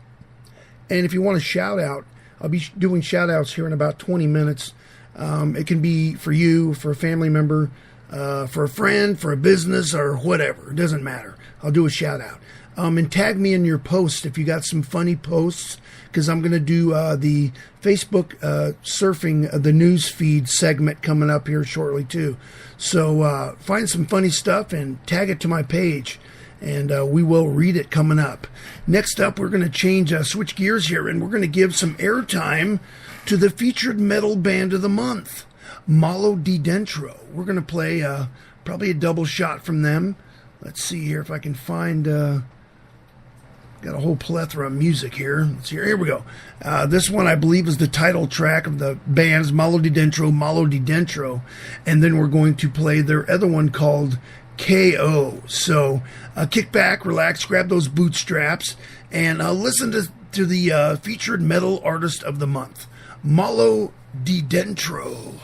And if you want a shout out, I'll be doing shout outs here in about 20 minutes. It can be for you, for a family member, for a friend, for a business, or whatever. It doesn't matter. I'll do a shout out. And tag me in your post if you got some funny posts, because I'm going to do the Facebook surfing the news feed segment coming up here shortly too. So find some funny stuff and tag it to my page, and we will read it coming up. Next up, we're going to switch gears here, and we're going to give some airtime to the featured metal band of the month, Malo Di Dentro. We're going to play probably a double shot from them. Let's see here if I can find... got a whole plethora of music here. Let's see here. Here we go. This one, I believe, is the title track of the band's Malo Di Dentro. And then we're going to play their other one called KO. So kick back, relax, grab those bootstraps, and listen to the featured metal artist of the month, Malo Di Dentro.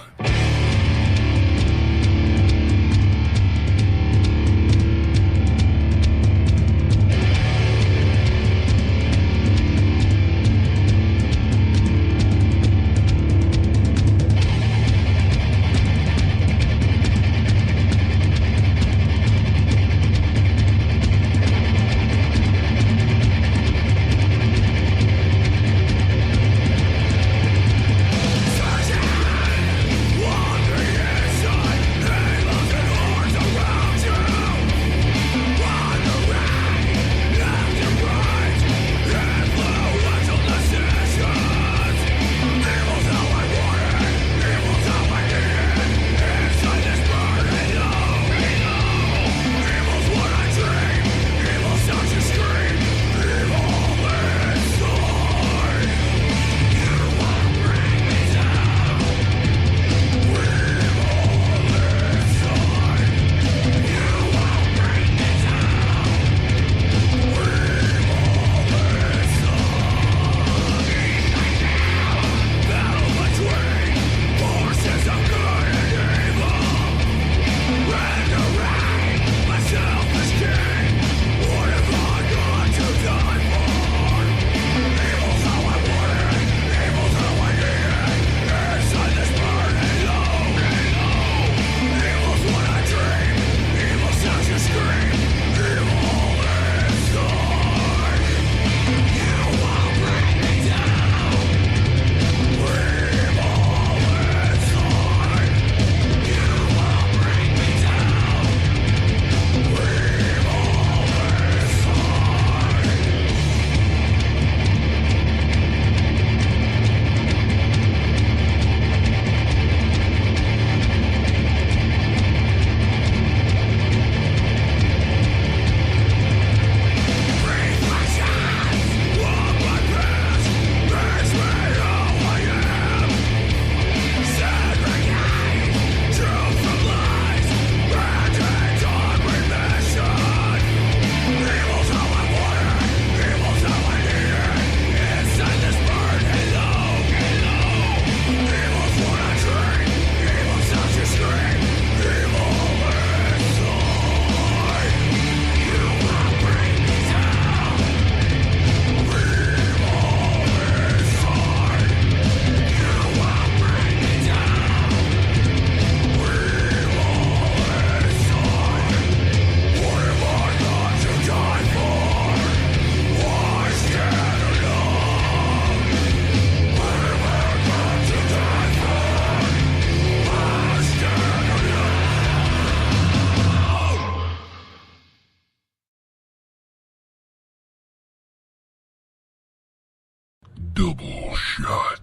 Double shot.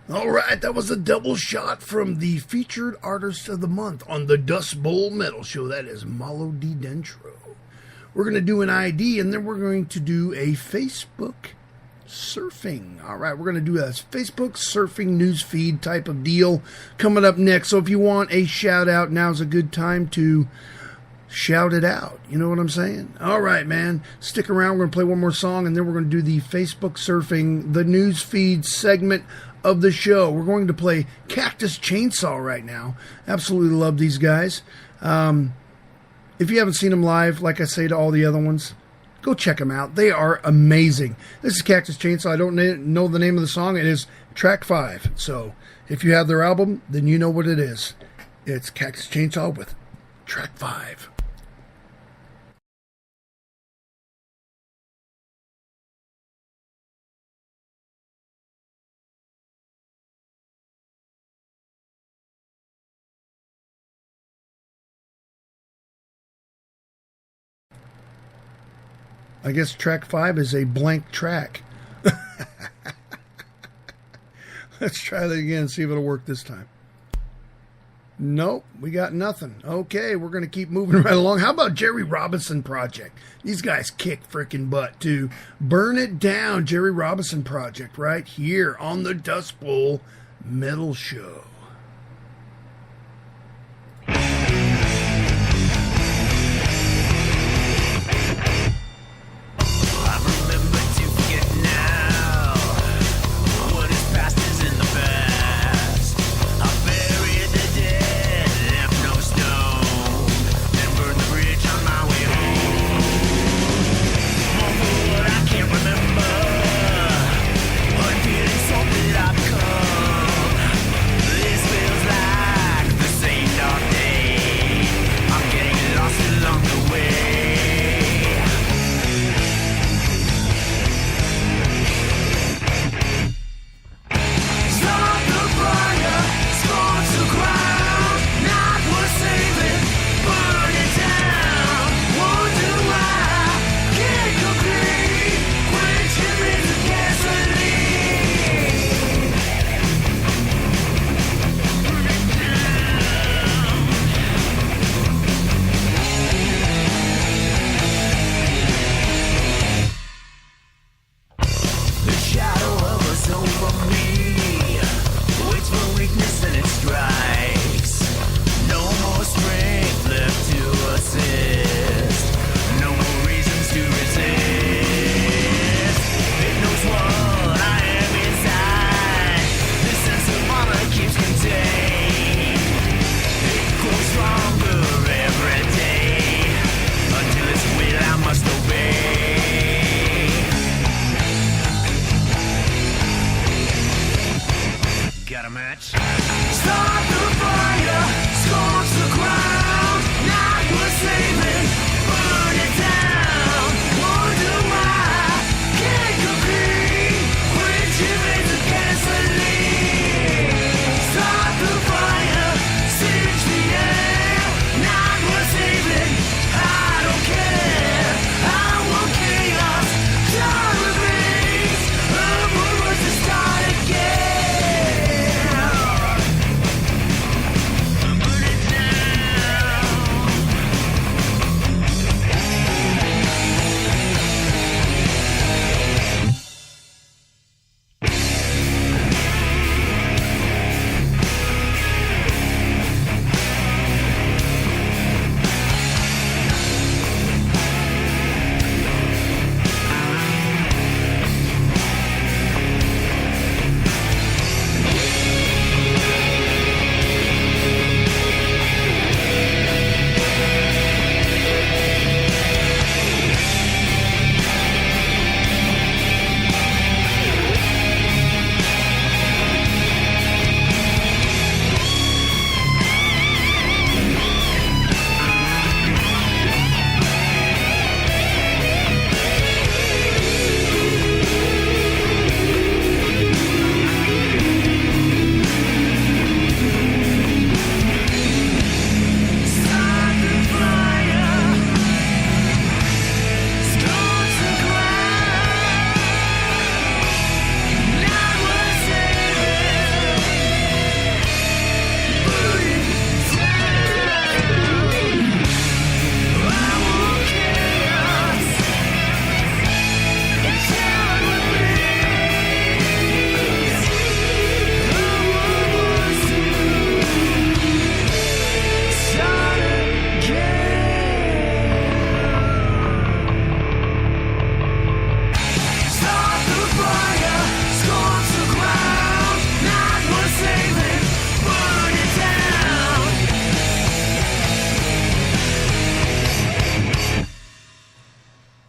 All right, that was a double shot from the featured artist of the month on the Dust Bowl Metal Show. That is Malo Di Dentro. We're going to do an ID, and then we're going to do a Facebook surfing. All right, we're going to do a Facebook surfing news feed type of deal coming up next. So if you want a shout out, now's a good time to shout it out. You know what I'm saying? All right, man. Stick around. We're going to play one more song, and then we're going to do the Facebook surfing, the news feed segment of the show. We're going to play Cactus Chainsaw right now. Absolutely love these guys. If you haven't seen them live, like I say to all the other ones, go check them out. They are amazing. This is Cactus Chainsaw. I don't know the name of the song. It is track 5. So if you have their album, then you know what it is. It's Cactus Chainsaw with track 5. I guess track 5 is a blank track. Let's try that again and see if it'll work this time. Nope, we got nothing. Okay, we're going to keep moving right along. How about Jerry Robinson Project? These guys kick freaking butt, too. Burn It Down, Jerry Robinson Project, right here on the Dust Bowl Metal Show. Remember, but feeling something I've come.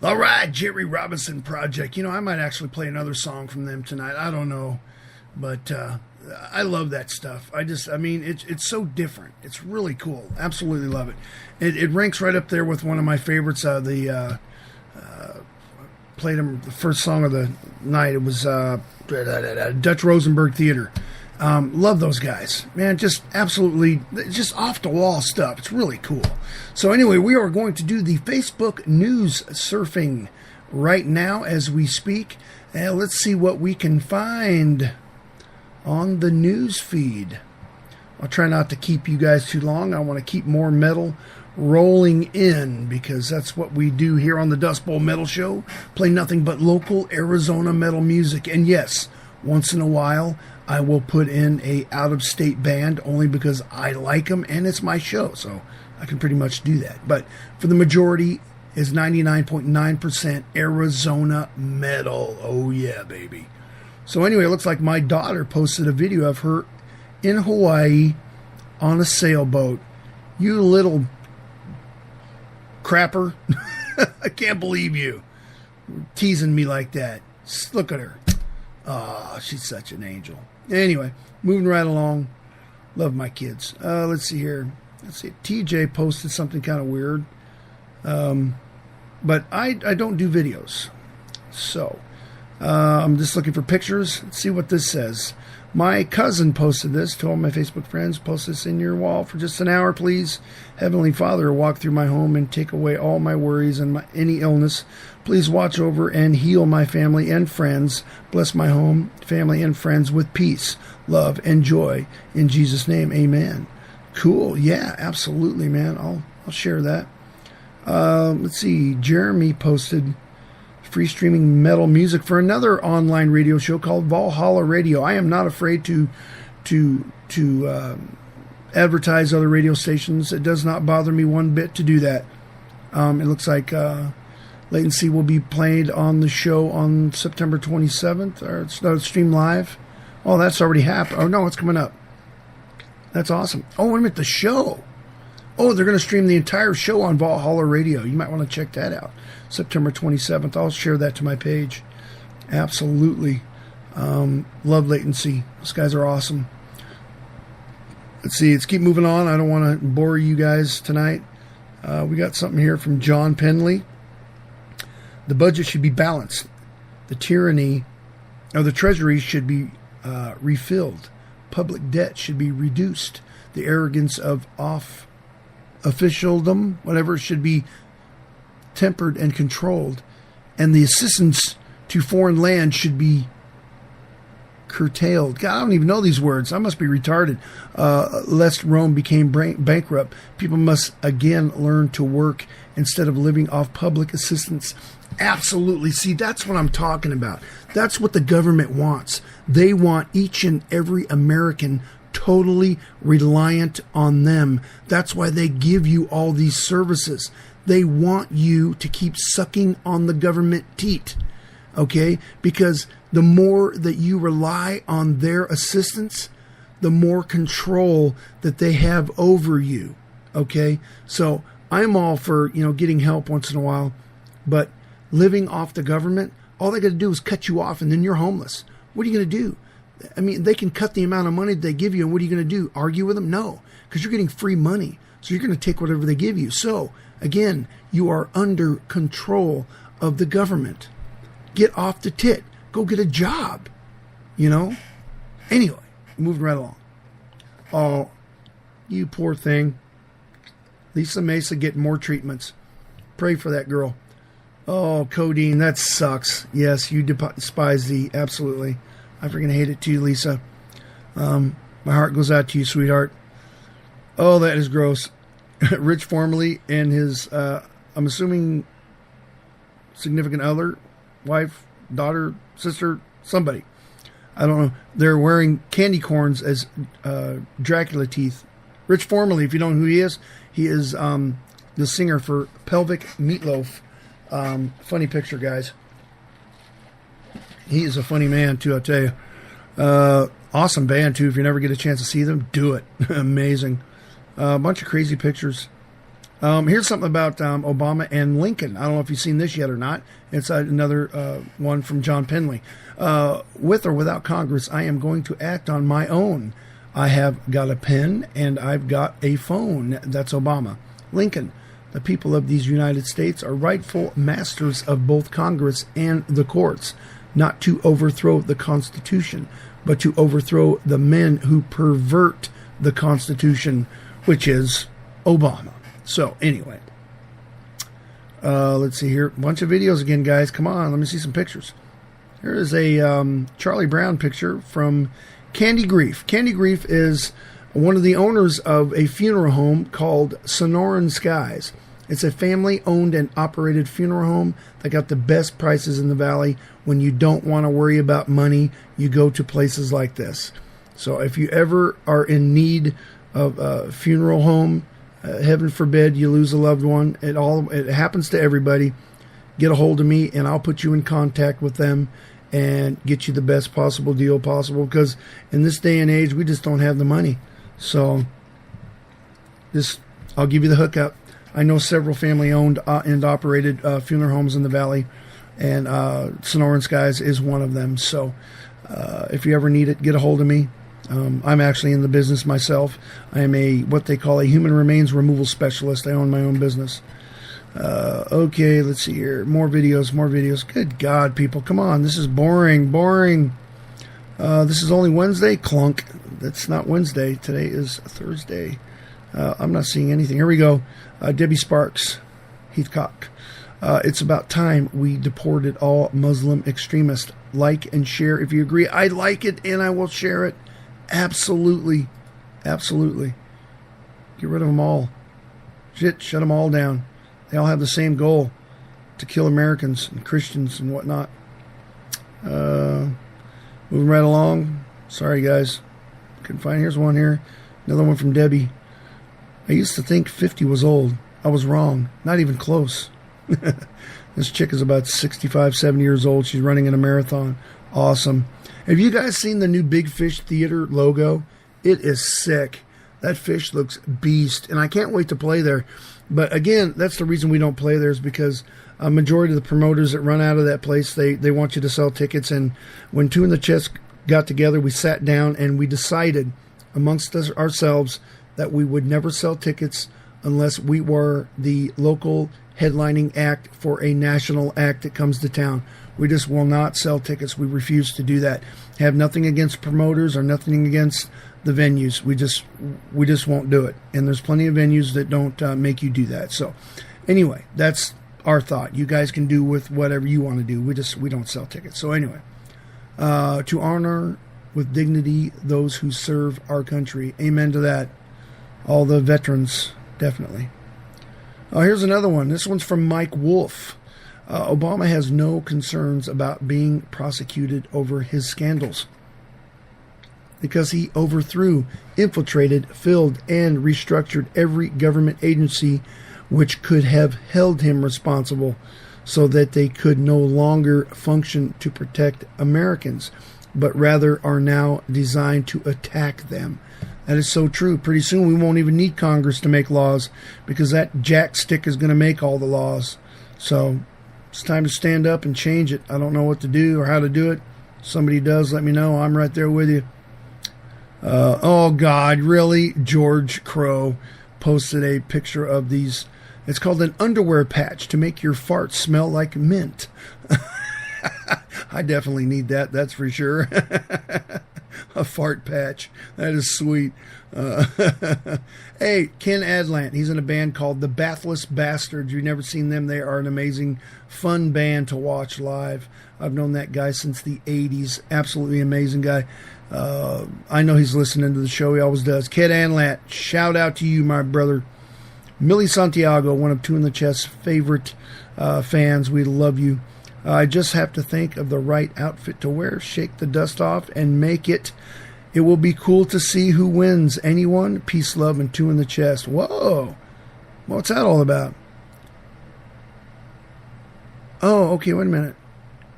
All right, Jerry Robinson Project. You know, I might actually play another song from them tonight. I don't know, but I love that stuff. It's so different. It's really cool. Absolutely love it. It ranks right up there with one of my favorites. Played them the first song of the night. It was Dutch Rosenberg Theater. Love those guys, man. Just absolutely, just off the wall stuff. It's really cool. So anyway, we are going to do the Facebook news surfing right now as we speak. And let's see what we can find on the news feed. I'll try not to keep you guys too long. I want to keep more metal rolling in because that's what we do here on the Dust Bowl Metal Show. Play nothing but local Arizona metal music. And yes, once in a while, I will put in a out-of-state band only because I like them and it's my show, so I can pretty much do that. But for the majority is 99.9% Arizona metal. Oh yeah, baby. So anyway, it looks like my daughter posted a video of her in Hawaii on a sailboat. You little crapper. I can't believe you teasing me like that. Look at her. Oh, she's such an angel. Anyway, moving right along. Love my kids. Let's see here. Let's see. TJ posted something kind of weird. But I don't do videos. So, I'm just looking for pictures. Let's see what this says. My cousin posted this to all my Facebook friends. Post this in your wall for just an hour, please. Heavenly Father, walk through my home and take away all my worries and any illness. Please watch over and heal my family and friends. Bless my home, family, and friends with peace, love, and joy. In Jesus' name, amen. Cool. Yeah, absolutely, man. I'll share that. Let's see. Jeremy posted free streaming metal music for another online radio show called Valhalla Radio. I am not afraid to advertise other radio stations. It does not bother me one bit to do that. It looks like Latency will be played on the show on September 27th, or it's stream live. Oh, that's already happened. Oh no, it's coming up. That's awesome. Oh, wait a minute, the show. Oh, they're going to stream the entire show on Valhalla Radio. You might want to check that out. September 27th. I'll share that to my page. Absolutely. Love Latency. Those guys are awesome. Let's see. Let's keep moving on. I don't want to bore you guys tonight. We got something here from John Penley. The budget should be balanced. The tyranny of the treasury should be refilled. Public debt should be reduced. The arrogance of officialdom, whatever, should be tempered and controlled, and the assistance to foreign land should be curtailed. God, I don't even know these words. I must be retarded. Lest Rome became bankrupt, people must again learn to work instead of living off public assistance. Absolutely. See, that's what I'm talking about. That's what the government wants. They want each and every American totally reliant on them. That's why they give you all these services. They want you to keep sucking on the government teat, okay? Because the more that you rely on their assistance, the more control that they have over you, okay? So I'm all for, getting help once in a while, but living off the government, all they got to do is cut you off and then you're homeless. What are you going to do? I mean, they can cut the amount of money they give you, and what are you going to do? Argue with them? No, because you're getting free money. So you're going to take whatever they give you. So, again, you are under control of the government. Get off the tit. Go get a job. Anyway, moving right along. Oh, you poor thing. Lisa Mesa getting more treatments. Pray for that girl. Oh, codeine, that sucks. Yes, you despise the, absolutely. I freaking hate it too, Lisa. My heart goes out to you, sweetheart. Oh, that is gross. Rich Formerly and his, I'm assuming, significant other, wife, daughter, sister, somebody. I don't know. They're wearing candy corns as Dracula teeth. Rich Formerly, if you don't know who he is the singer for Pelvic Meatloaf. Funny picture, guys. He is a funny man, too, I'll tell you. Awesome band, too. If you never get a chance to see them, do it. Amazing. A bunch of crazy pictures. Here's something about Obama and Lincoln. I don't know if you've seen this yet or not. It's another one from John Penley. With or without Congress, I am going to act on my own. I have got a pen and I've got a phone. That's Obama. Lincoln, the people of these United States are rightful masters of both Congress and the courts, not to overthrow the Constitution, but to overthrow the men who pervert the Constitution, which is Obama. So, anyway, let's see here. A bunch of videos again, guys. Come on, let me see some pictures. Here is a Charlie Brown picture from Candy Grief. Candy Grief is one of the owners of a funeral home called Sonoran Skies. It's a family-owned and operated funeral home that got the best prices in the valley. When you don't want to worry about money, you go to places like this. So if you ever are in need of a funeral home, heaven forbid you lose a loved one, it happens to everybody, get a hold of me and I'll put you in contact with them and get you the best possible deal possible, because in this day and age we just don't have the money. So I'll give you the hookup. I know several family-owned and operated funeral homes in the valley, and Sonoran Skies is one of them. So if you ever need it, get a hold of me. I'm actually in the business myself. I am what they call a human remains removal specialist. I own my own business. Okay, let's see here. More videos. Good God, people. Come on. This is boring. This is only Wednesday? Clunk. That's not Wednesday. Today is Thursday. I'm not seeing anything. Here we go. Debbie Sparks, Heathcock. It's about time we deported all Muslim extremists. Like and share if you agree. I like it and I will share it. Absolutely. Get rid of them all. Shut them all down. They all have the same goal, to kill Americans and Christians and whatnot. Moving right along. Sorry, guys. Couldn't find. Here's one here. Another one from Debbie. I used to think 50 was old. I was wrong. Not even close. This chick is about 65, 70 years old. She's running in a marathon. Awesome. Have you guys seen the new Big Fish Theater logo? It is sick. That fish looks beast, and I can't wait to play there. But again, that's the reason we don't play there, is because a majority of the promoters that run out of that place, they want you to sell tickets. And when Two in the Chest got together, we sat down and we decided amongst ourselves that we would never sell tickets unless we were the local headlining act for a national act that comes to town. We just will not sell tickets. We refuse to do that. Have nothing against promoters or nothing against the venues. We just won't do it. And there's plenty of venues that don't make you do that. So anyway, that's our thought. You guys can do with whatever you want to do. We don't sell tickets. So anyway, to honor with dignity those who serve our country. Amen to that. All the veterans, definitely. Here's another one. This one's from Mike Wolf. Obama has no concerns about being prosecuted over his scandals because he overthrew, infiltrated, filled, and restructured every government agency which could have held him responsible so that they could no longer function to protect Americans, but rather are now designed to attack them. That is so true. Pretty soon we won't even need Congress to make laws because that jackstick is going to make all the laws. So it's time to stand up and change it. I don't know what to do or how to do it. Somebody does, let me know. I'm right there with you. Oh, God, really? George Crow posted a picture of these. It's called an underwear patch to make your farts smell like mint. I definitely need that, that's for sure. A fart patch. That is sweet. Hey, Ken Adlant. He's in a band called the Bathless Bastards. You've never seen them. They are an amazing, fun band to watch live. I've known that guy since the 80s. Absolutely amazing guy. I know he's listening to the show. He always does. Ken Adlant, shout out to you, my brother. Millie Santiago, one of Two in the Chest's favorite fans. We love you. I just have to think of the right outfit to wear, shake the dust off, and make it. It will be cool to see who wins. Anyone? Peace, love, and Two in the Chest. Whoa. What's that all about? Oh, okay, wait a minute.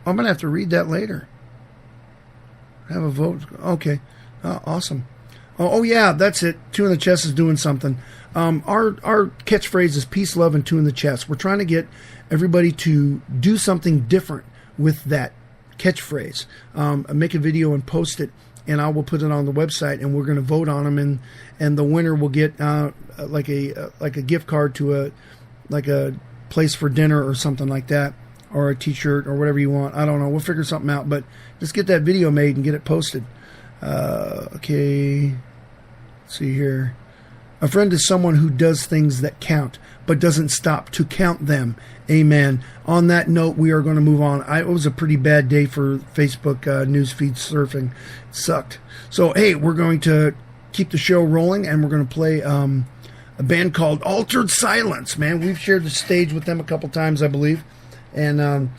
I'm going to have to read that later. Have a vote. Okay. Awesome. Oh yeah, that's it. Two in the Chest is doing something. Our catchphrase is peace, love, and two in the chest. We're trying to get everybody to do something different with that catchphrase. Make a video and post it, and I will put it on the website, and we're going to vote on them, and the winner will get like a gift card to a place for dinner or something like that, or a t-shirt or whatever you want. I don't know. We'll figure something out, but just get that video made and get it posted. Okay. Let's see here. A friend is someone who does things that count, but doesn't stop to count them. Amen. On that note, we are going to move on. It was a pretty bad day for Facebook newsfeed surfing. It sucked. So, hey, we're going to keep the show rolling, and we're going to play a band called Altered Silence, man. We've shared the stage with them a couple times, I believe, and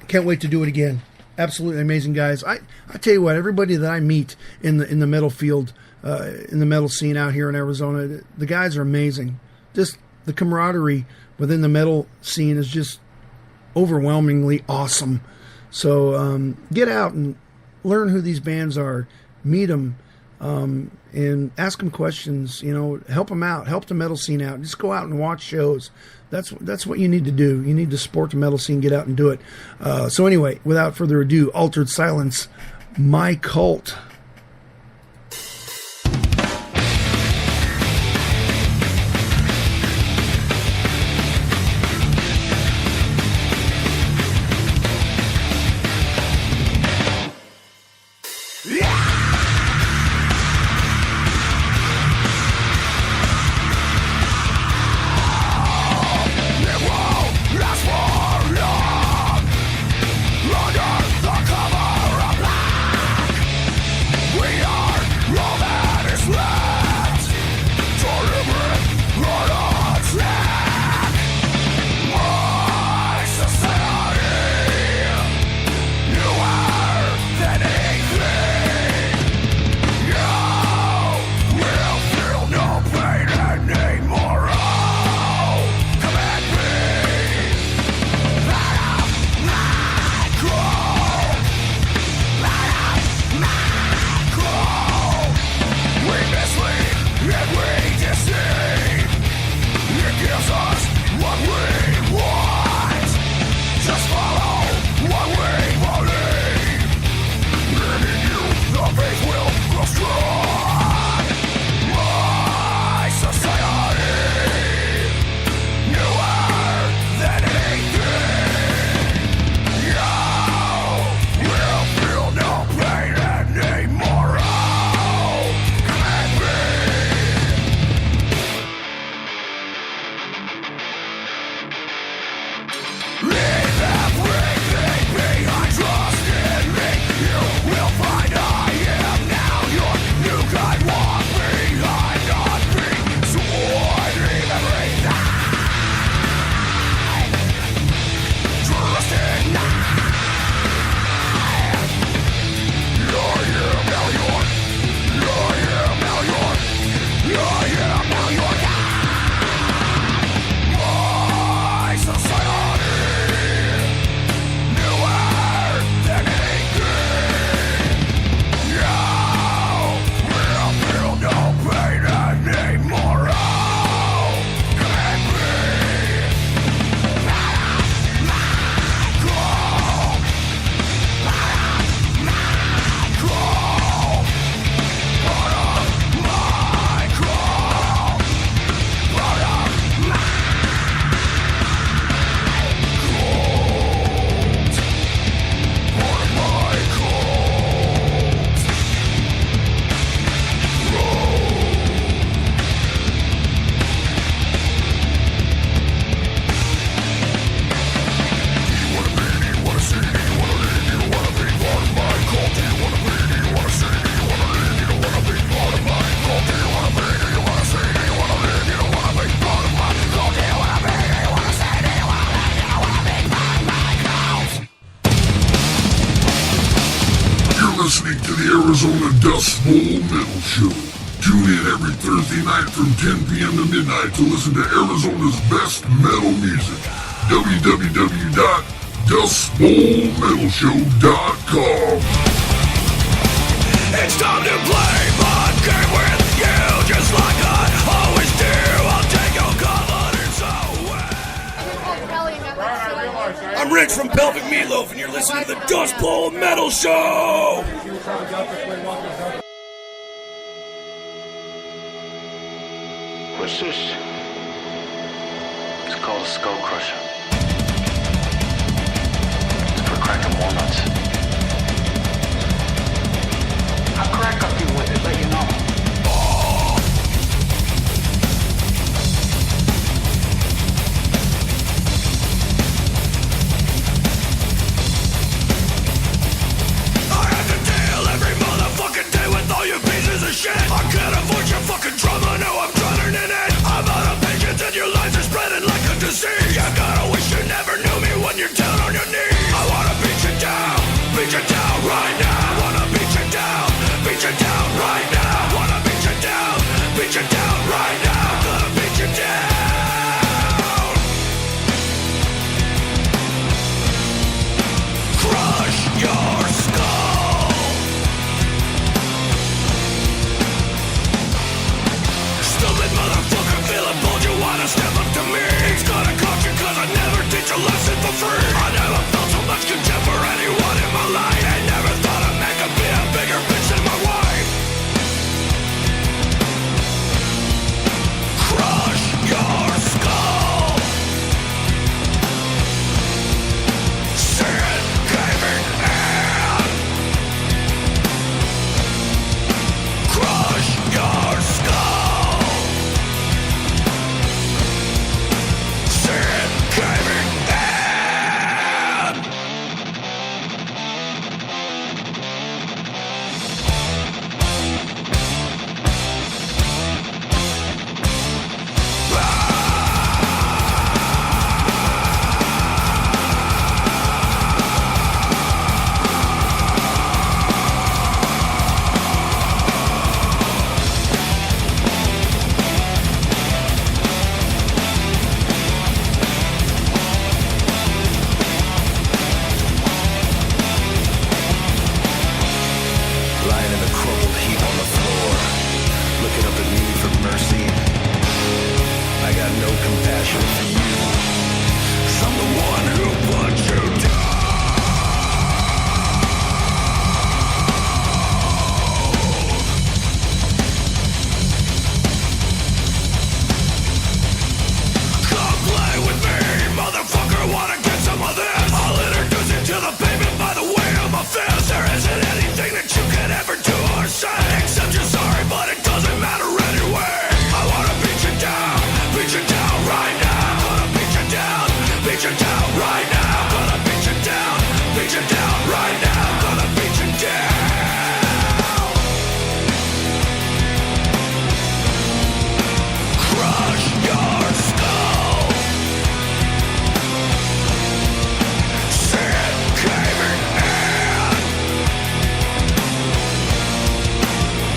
can't wait to do it again. Absolutely amazing guys. I tell you what, everybody that I meet in the metal field, in the metal scene out here in Arizona, the guys are amazing. Just the camaraderie within the metal scene is just overwhelmingly awesome. So get out and learn who these bands are, meet them, and ask them questions. You know, help them out, help the metal scene out. Just go out and watch shows. That's what you need to do. You need to support the metal scene. Get out and do it. So anyway, without further ado, Altered Silence, My Cult. Listening to the Arizona Dust Bowl Metal Show. Tune in every Thursday night from 10 p.m. to midnight to listen to Arizona's best metal music. www.DustBowlMetalShow.com. It's time to play my game with you, just like I always do. I'll take your confidence away. I'm Rich from Pelvic Meatloaf, and you're listening to the Dust Bowl Metal Show. What's this? It's called a skull crusher. It's for cracking walnuts. I'll crack up you with it, let you know. I have to deal every motherfucking day with all you pieces of shit. I can't avoid your fucking drama, now I'm drowning in it. I'm out of patience and your lies are spreading like a disease. You gotta wish you never knew me when you're down on your knees. I wanna beat you down right now. I wanna beat you down right now. I wanna beat you down right now. I'm gonna beat you down. Crush your skull. Stupid motherfucker, feeling bold, you wanna step up to me. It's gonna cost you cause I never teach a lesson for free. I never felt so much contempt for anyone in my life. I never thought a man could be a bigger bitch than my wife. Crush your skull. Sin caving in. Crush your skull. Sin caving in. Lying in a crumpled heap on the floor, looking up at me for mercy. I got no compassion for you, 'cause I'm the one who put you down. Come play with me, motherfucker, wanna get some of this? I'll introduce you to the pavement by the weight of my fist. There isn't anything that you can ever do or say, except you're sorry, but it doesn't matter anyway. I wanna beat you down right now. I'm gonna beat you down right now. I'm gonna beat you down right now. I'm gonna beat you down. Crush your skull. Sin caving in.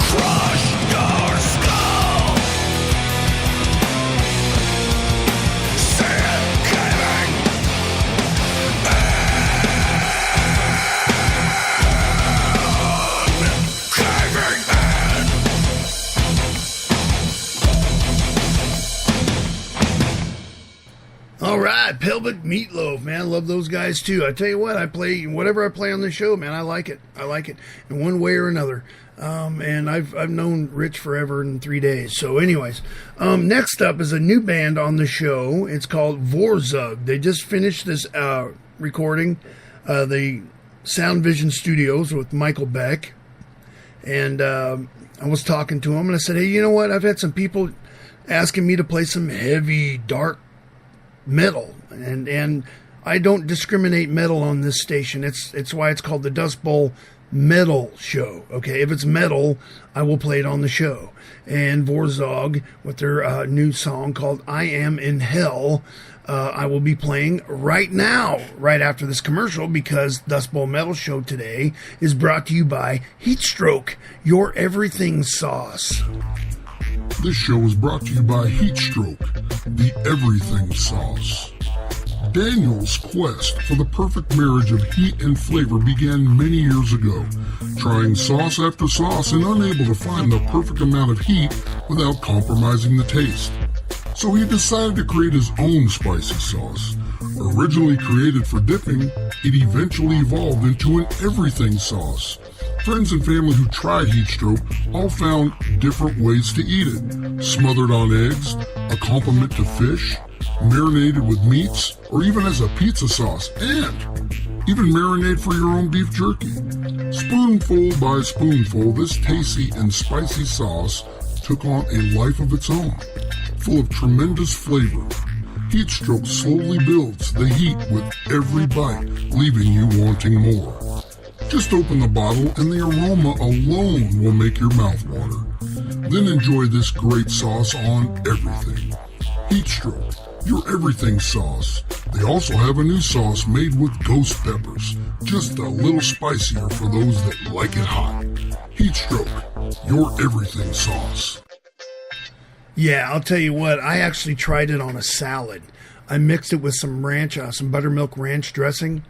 Crush your skull. Sin caving in. Caving in. All right, Pelvic Meatloaf, man, I love those guys too. I tell you what, whatever I play on the show, man, I like it in one way or another. And I've known Rich forever in 3 days. So, anyways, next up is a new band on the show. It's called VooDoo. They just finished this recording, the Sound Vision Studios with Michael Beck, and I was talking to him, and I said, hey, you know what? I've had some people asking me to play some heavy, dark metal, and I don't discriminate metal on this station. It's why it's called the Dust Bowl Metal Show. Okay, if it's metal, I will play it on the show. And VooDoo with their new song called "I Am in Hell," I will be playing right now, right after this commercial, because Dust Bowl Metal Show today is brought to you by Heatstroke, your everything sauce. This show is brought to you by Heatstroke, the everything sauce. Daniel's quest for the perfect marriage of heat and flavor began many years ago, trying sauce after sauce and unable to find the perfect amount of heat without compromising the taste. So he decided to create his own spicy sauce. Originally created for dipping, it eventually evolved into an everything sauce. Friends and family who tried Heat Stroke all found different ways to eat it. Smothered on eggs, a compliment to fish, marinated with meats, or even as a pizza sauce, and even marinate for your own beef jerky. Spoonful by spoonful, this tasty and spicy sauce took on a life of its own, full of tremendous flavor. Heat Stroke slowly builds the heat with every bite, leaving you wanting more. Just open the bottle and the aroma alone will make your mouth water. Then enjoy this great sauce on everything. Heat Stroke, your everything sauce. They also have a new sauce made with ghost peppers, just a little spicier for those that like it hot. Heat Stroke, your everything sauce. Yeah, I'll tell you what, I actually tried it on a salad. I mixed it with some ranch, some buttermilk ranch dressing.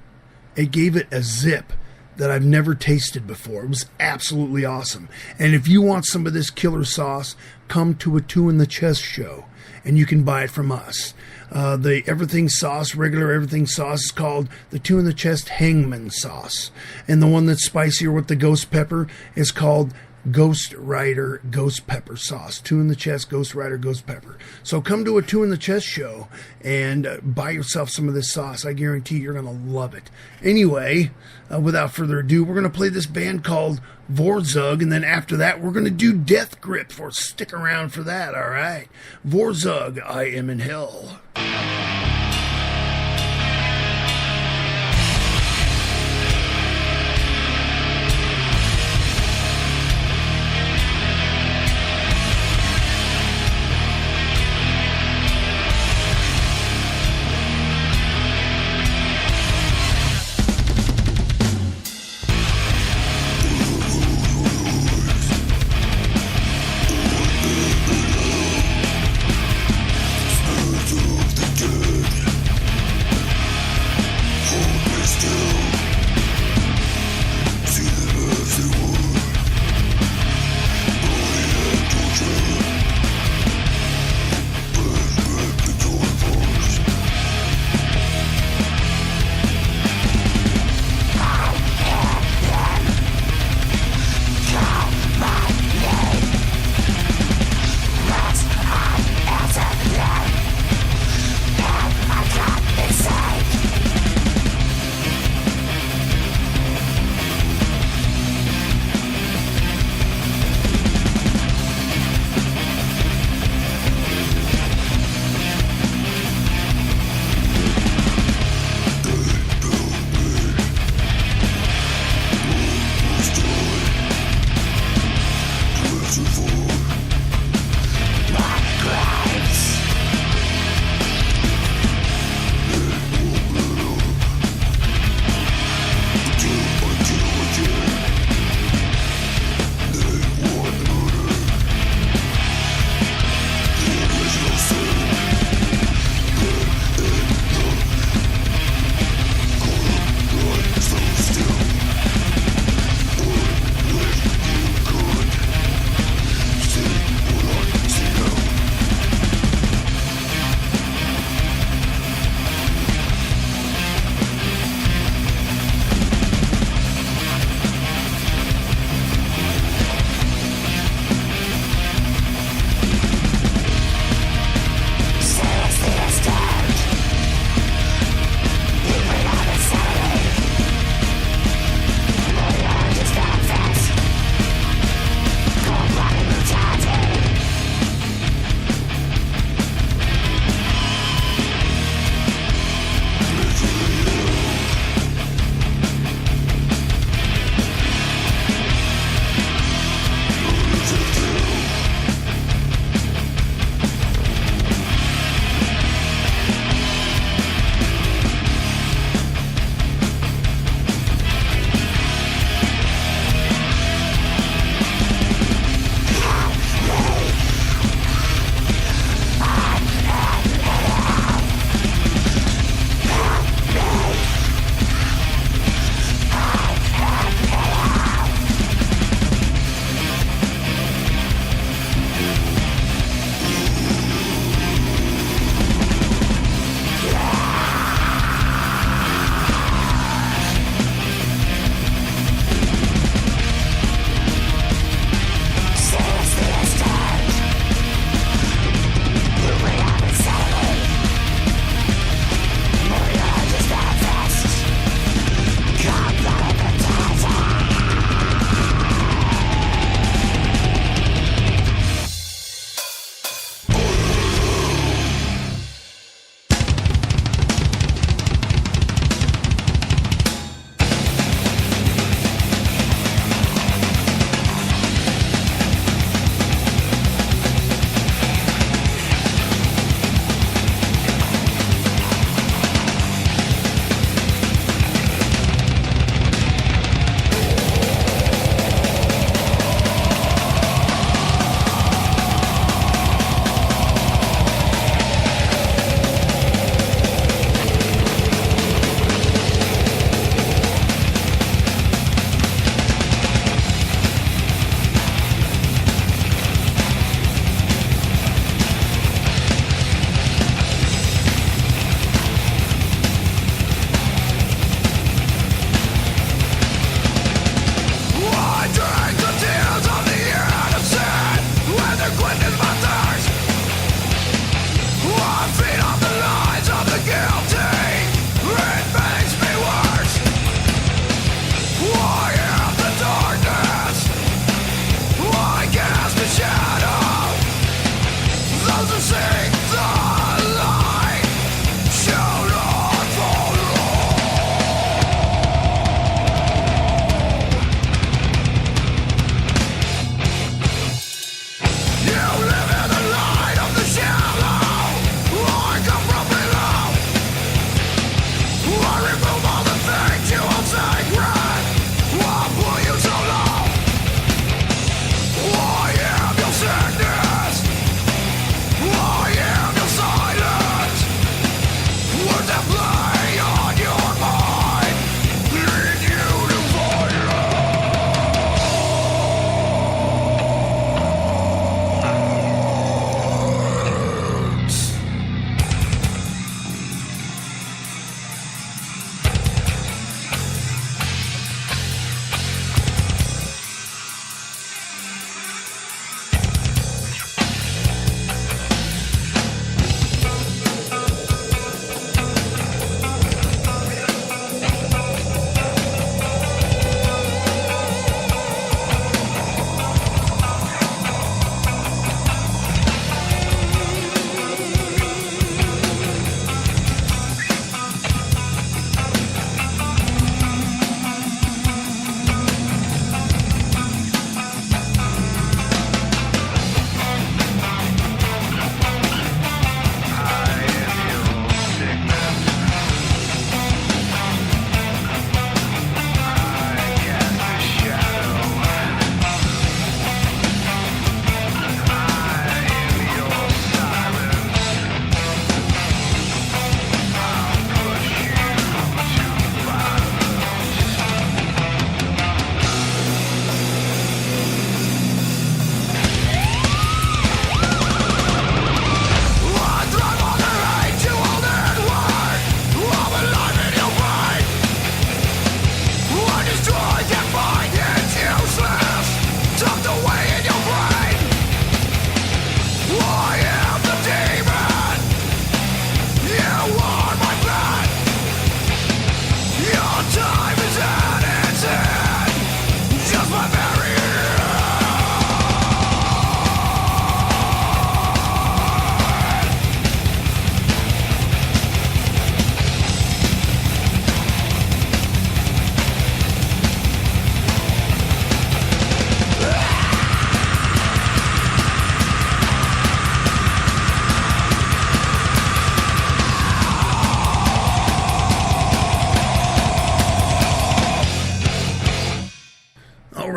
It gave it a zip that I've never tasted before. It was absolutely awesome. And if you want some of this killer sauce, come to a Two in the Chest show, and you can buy it from us. The everything sauce, regular everything sauce, is called the Two in the Chest Hangman sauce. And the one that's spicier with the ghost pepper is called Ghost Rider Ghost Pepper Sauce. Two in the Chest, Ghost Rider Ghost Pepper. So come to a Two in the Chest show and buy yourself some of this sauce. I guarantee you're going to love it. Anyway, without further ado, we're going to play this band called Vorzug, and then after that, we're going to do Death Grip. Stick around for that, all right? Vorzug, I Am in Hell.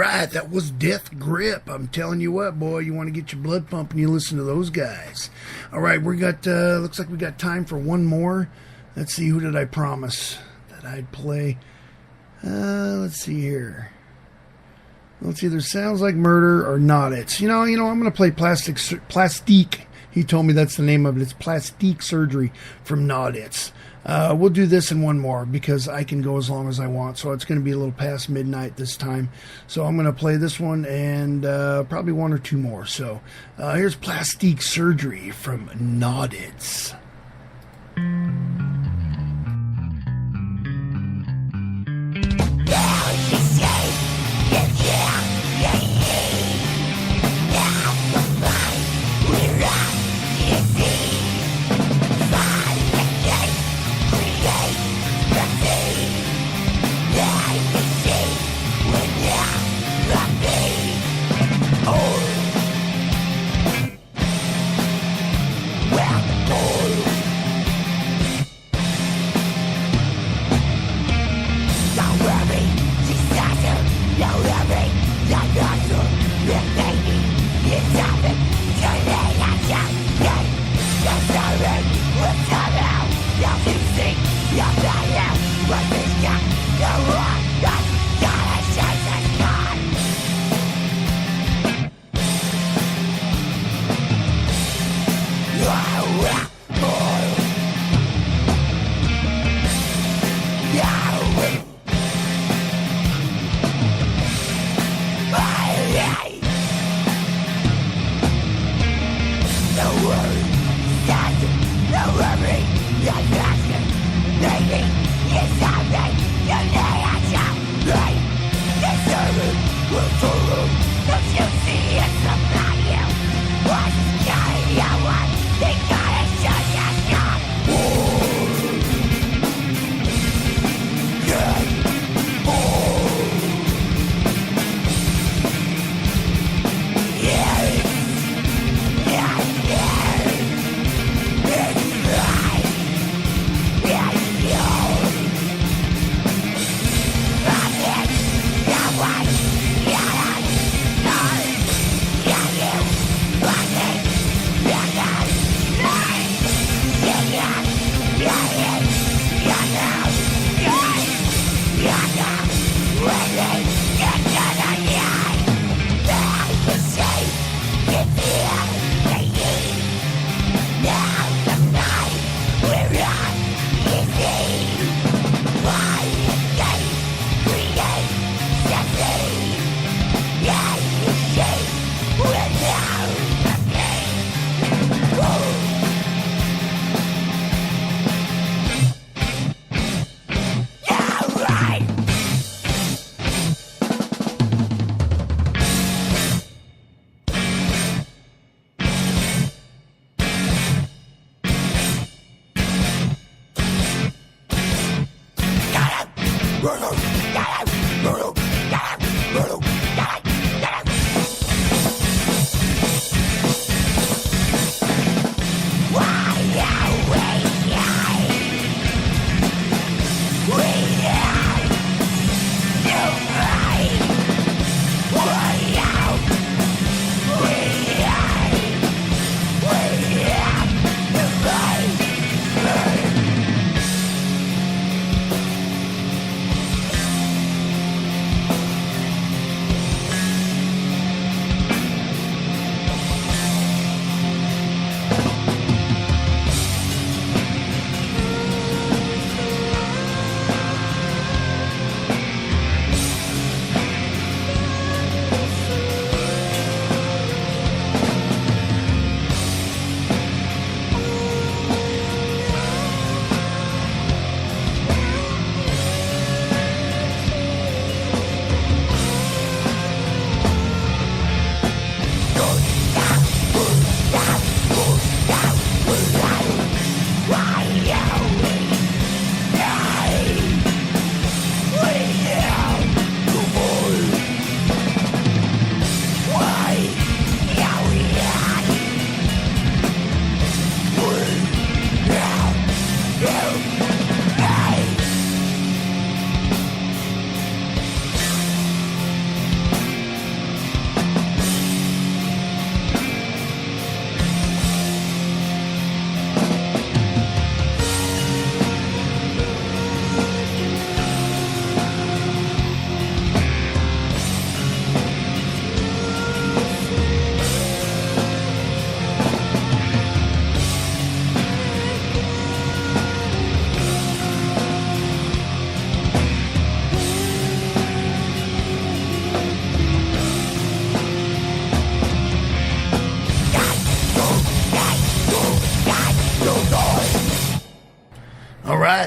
right, that was Death Grip. I'm telling you what, boy, you want to get your blood pumping, you listen to those guys. All right, we got, looks like we got time for one more. Let's see, who did I promise that I'd play? Let's see here. Let's either Sounds Like Murder or Not It's. You know, I'm going to play Plastique. He told me that's the name of it. It's Plastique Surgery from Not It's. We'll do this and one more because I can go as long as I want. So it's going to be a little past midnight this time. So I'm going to play this one and probably one or two more. So here's Plastique Surgery from Not It's.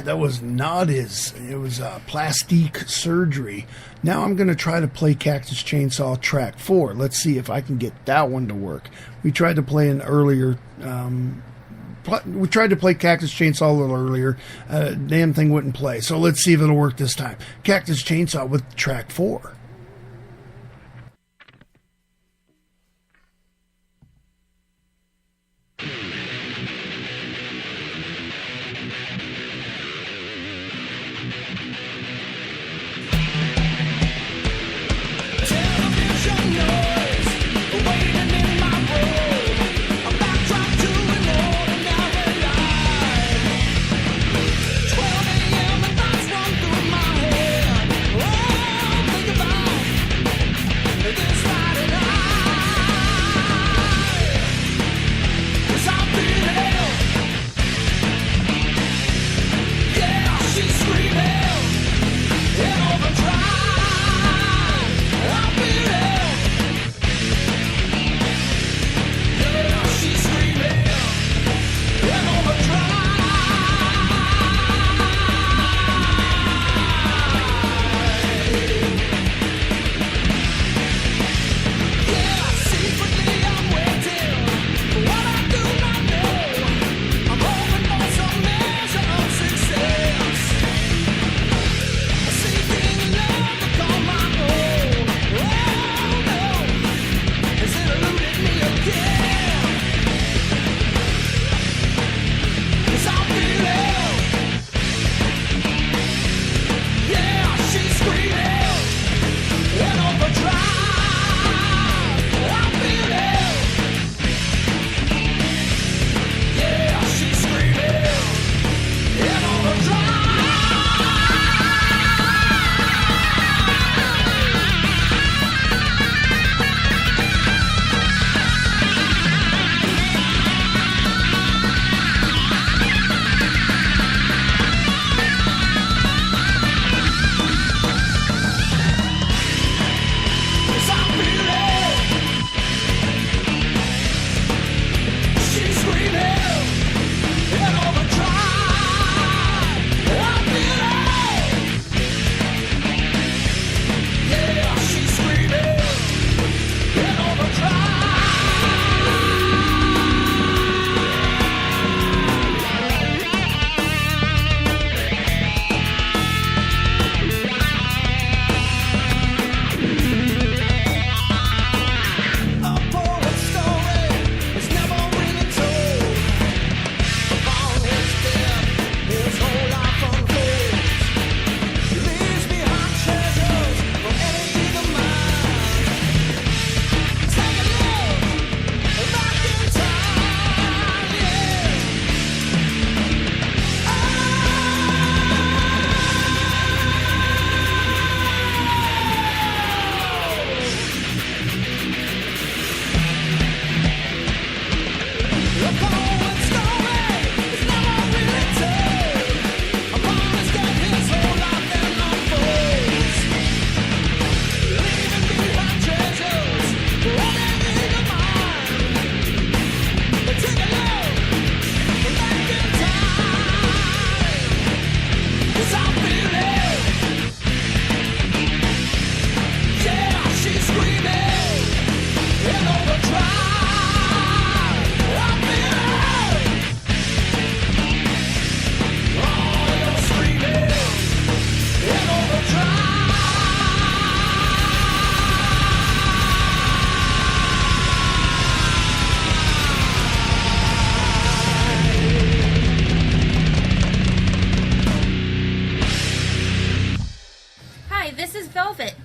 right, that was not his. It was plastic surgery. Now I'm going to try to play Cactus Chainsaw track 4. Let's see if I can get that one to work. We tried to play an earlier. We tried to play Cactus Chainsaw a little earlier. Damn thing wouldn't play. So let's see if it'll work this time. Cactus Chainsaw with track 4.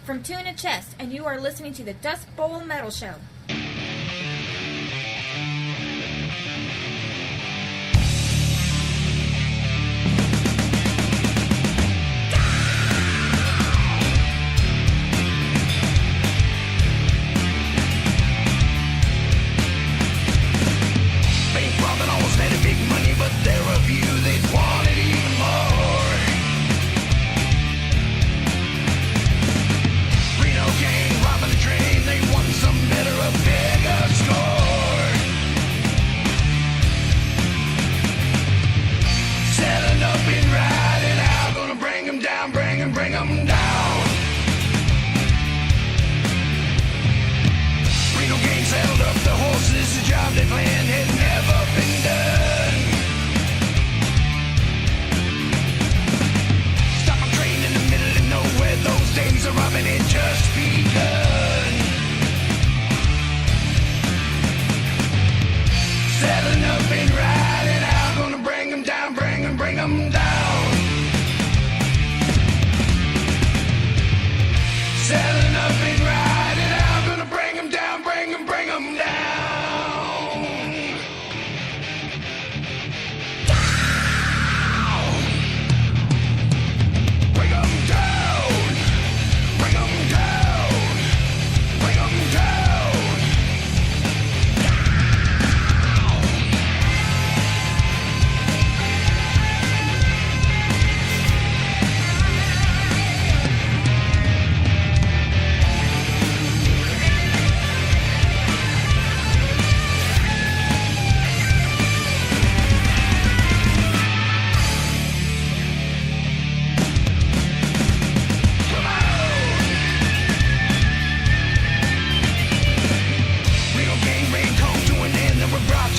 from Tuna Chest, and you are listening to the Dust Bowl Metal Show. Better of bring 'em down. Reno gang saddled up the horses, the job they planned had never been done. Stop a train in the middle of nowhere, those days of robbing had just begun. Saddling up and riding out, gonna bring 'em down, bring 'em down. Saddling up and riding out, gonna bring 'em down, bring 'em down. Down. Bring 'em down, bring 'em down, bring 'em down.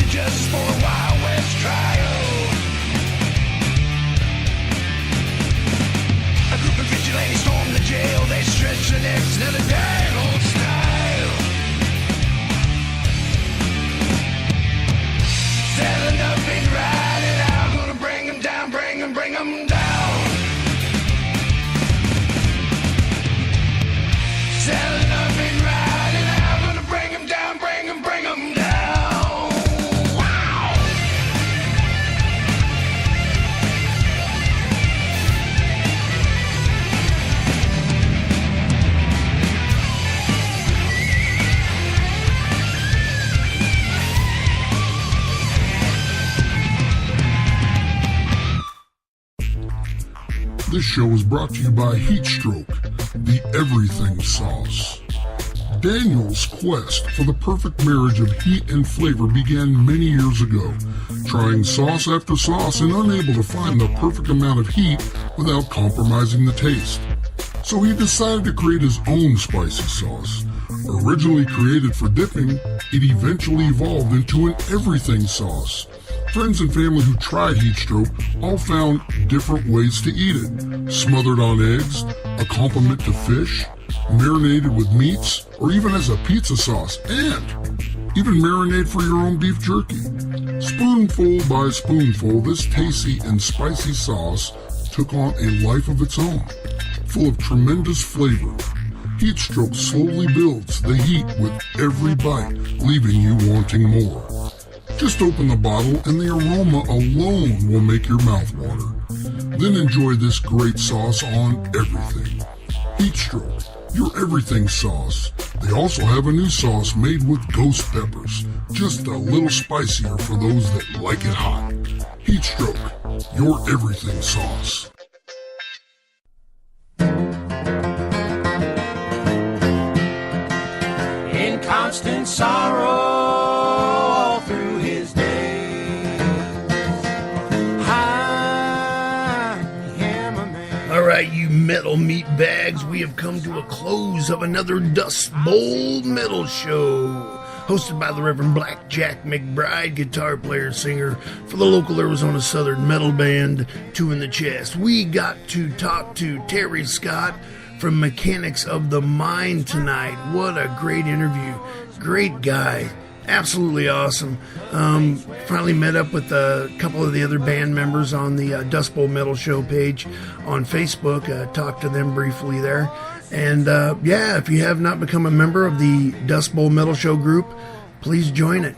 Just for a Wild West trial. A group of vigilantes stormed the jail. They stretched their necks to the dang old style. Saddling up and riding out, gonna bring 'em down, bring 'em down. Saddling up and riding out, gonna bring 'em down, bring 'em down. This show is brought to you by Heatstroke, the everything sauce. Daniel's quest for the perfect marriage of heat and flavor began many years ago, trying sauce after sauce and unable to find the perfect amount of heat without compromising the taste. So he decided to create his own spicy sauce. Originally created for dipping, it eventually evolved into an everything sauce. Friends and family who tried Heatstroke all found different ways to eat it. Smothered on eggs, a compliment to fish, marinated with meats, or even as a pizza sauce, and even marinate for your own beef jerky. Spoonful by spoonful, this tasty and spicy sauce took on a life of its own, full of tremendous flavor. Heatstroke slowly builds the heat with every bite, leaving you wanting more. Just open the bottle and the aroma alone will make your mouth water. Then enjoy this great sauce on everything. Heatstroke, your everything sauce. They also have a new sauce made with ghost peppers, just a little spicier for those that like it hot. Heatstroke, your everything sauce. In constant sorrow through his days. I am a man. All right, you metal meat bags, we have come to a close of another Dust Bowl Metal Show. Hosted by the Reverend Blackjack McBride, guitar player, singer for the local Arizona Southern metal band, Two in the Chest. We got to talk to Terry Scott from Mechanics of the Mind tonight. What a great interview. Great guy. Absolutely awesome. Finally met up with a couple of the other band members on the Dust Bowl Metal Show page on Facebook. Talked to them briefly there. And yeah, if you have not become a member of the Dust Bowl Metal Show group, please join it.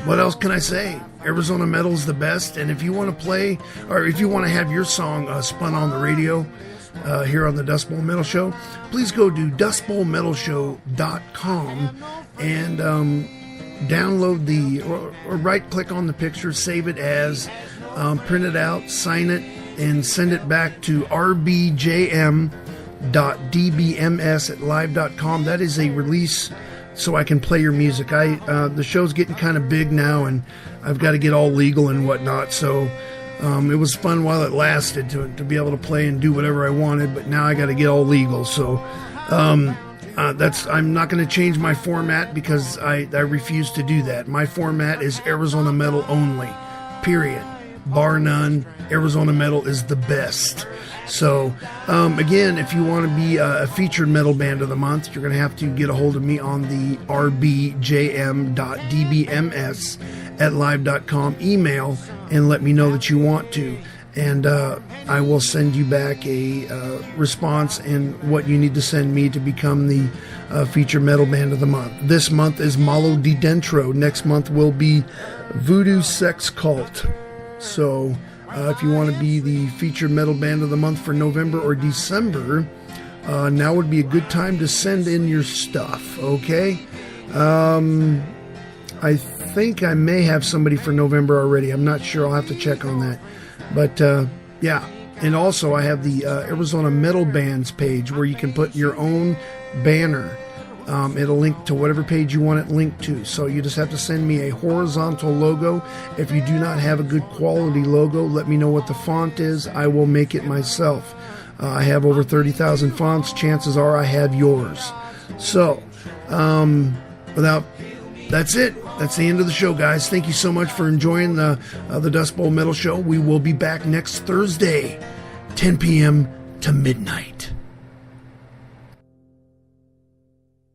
What else can I say? Arizona metal is the best. And if you want to play, or if you want to have your song spun on the radio here on the Dust Bowl Metal Show, please go to DustBowlMetalShow.com and download the, or right click on the picture, save it as, print it out, sign it, and send it back to rbjm.dbms@live.com. That is a release so I can play your music. The show's getting kind of big now, and I've got to get all legal and whatnot. So It was fun while it lasted to be able to play and do whatever I wanted, but now I got to get all legal. So I'm not going to change my format because I refuse to do that. My format is Arizona metal only, period. Bar none. Arizona metal is the best. So, again, if you want to be a featured metal band of the month, you're going to have to get a hold of me on the rbjm.dbms@live.com email and let me know that you want to. And I will send you back a response and what you need to send me to become the featured metal band of the month. This month is Malo Di Dentro. Next month will be VooDoo Sex Cult. So if you want to be the featured metal band of the month for November or December, now would be a good time to send in your stuff, okay? I think I may have somebody for November already. I'm not sure. I'll have to check on that. But, yeah. And also, I have the Arizona Metal Bands page where you can put your own banner. It'll link to whatever page you want it linked to. So you just have to send me a horizontal logo. If you do not have a good quality logo, let me know what the font is. I will make it myself. I have over 30,000 fonts. Chances are I have yours. So, that's it. That's the end of the show, guys. Thank you so much for enjoying the Dust Bowl Metal Show. We will be back next Thursday, 10 p.m. to midnight.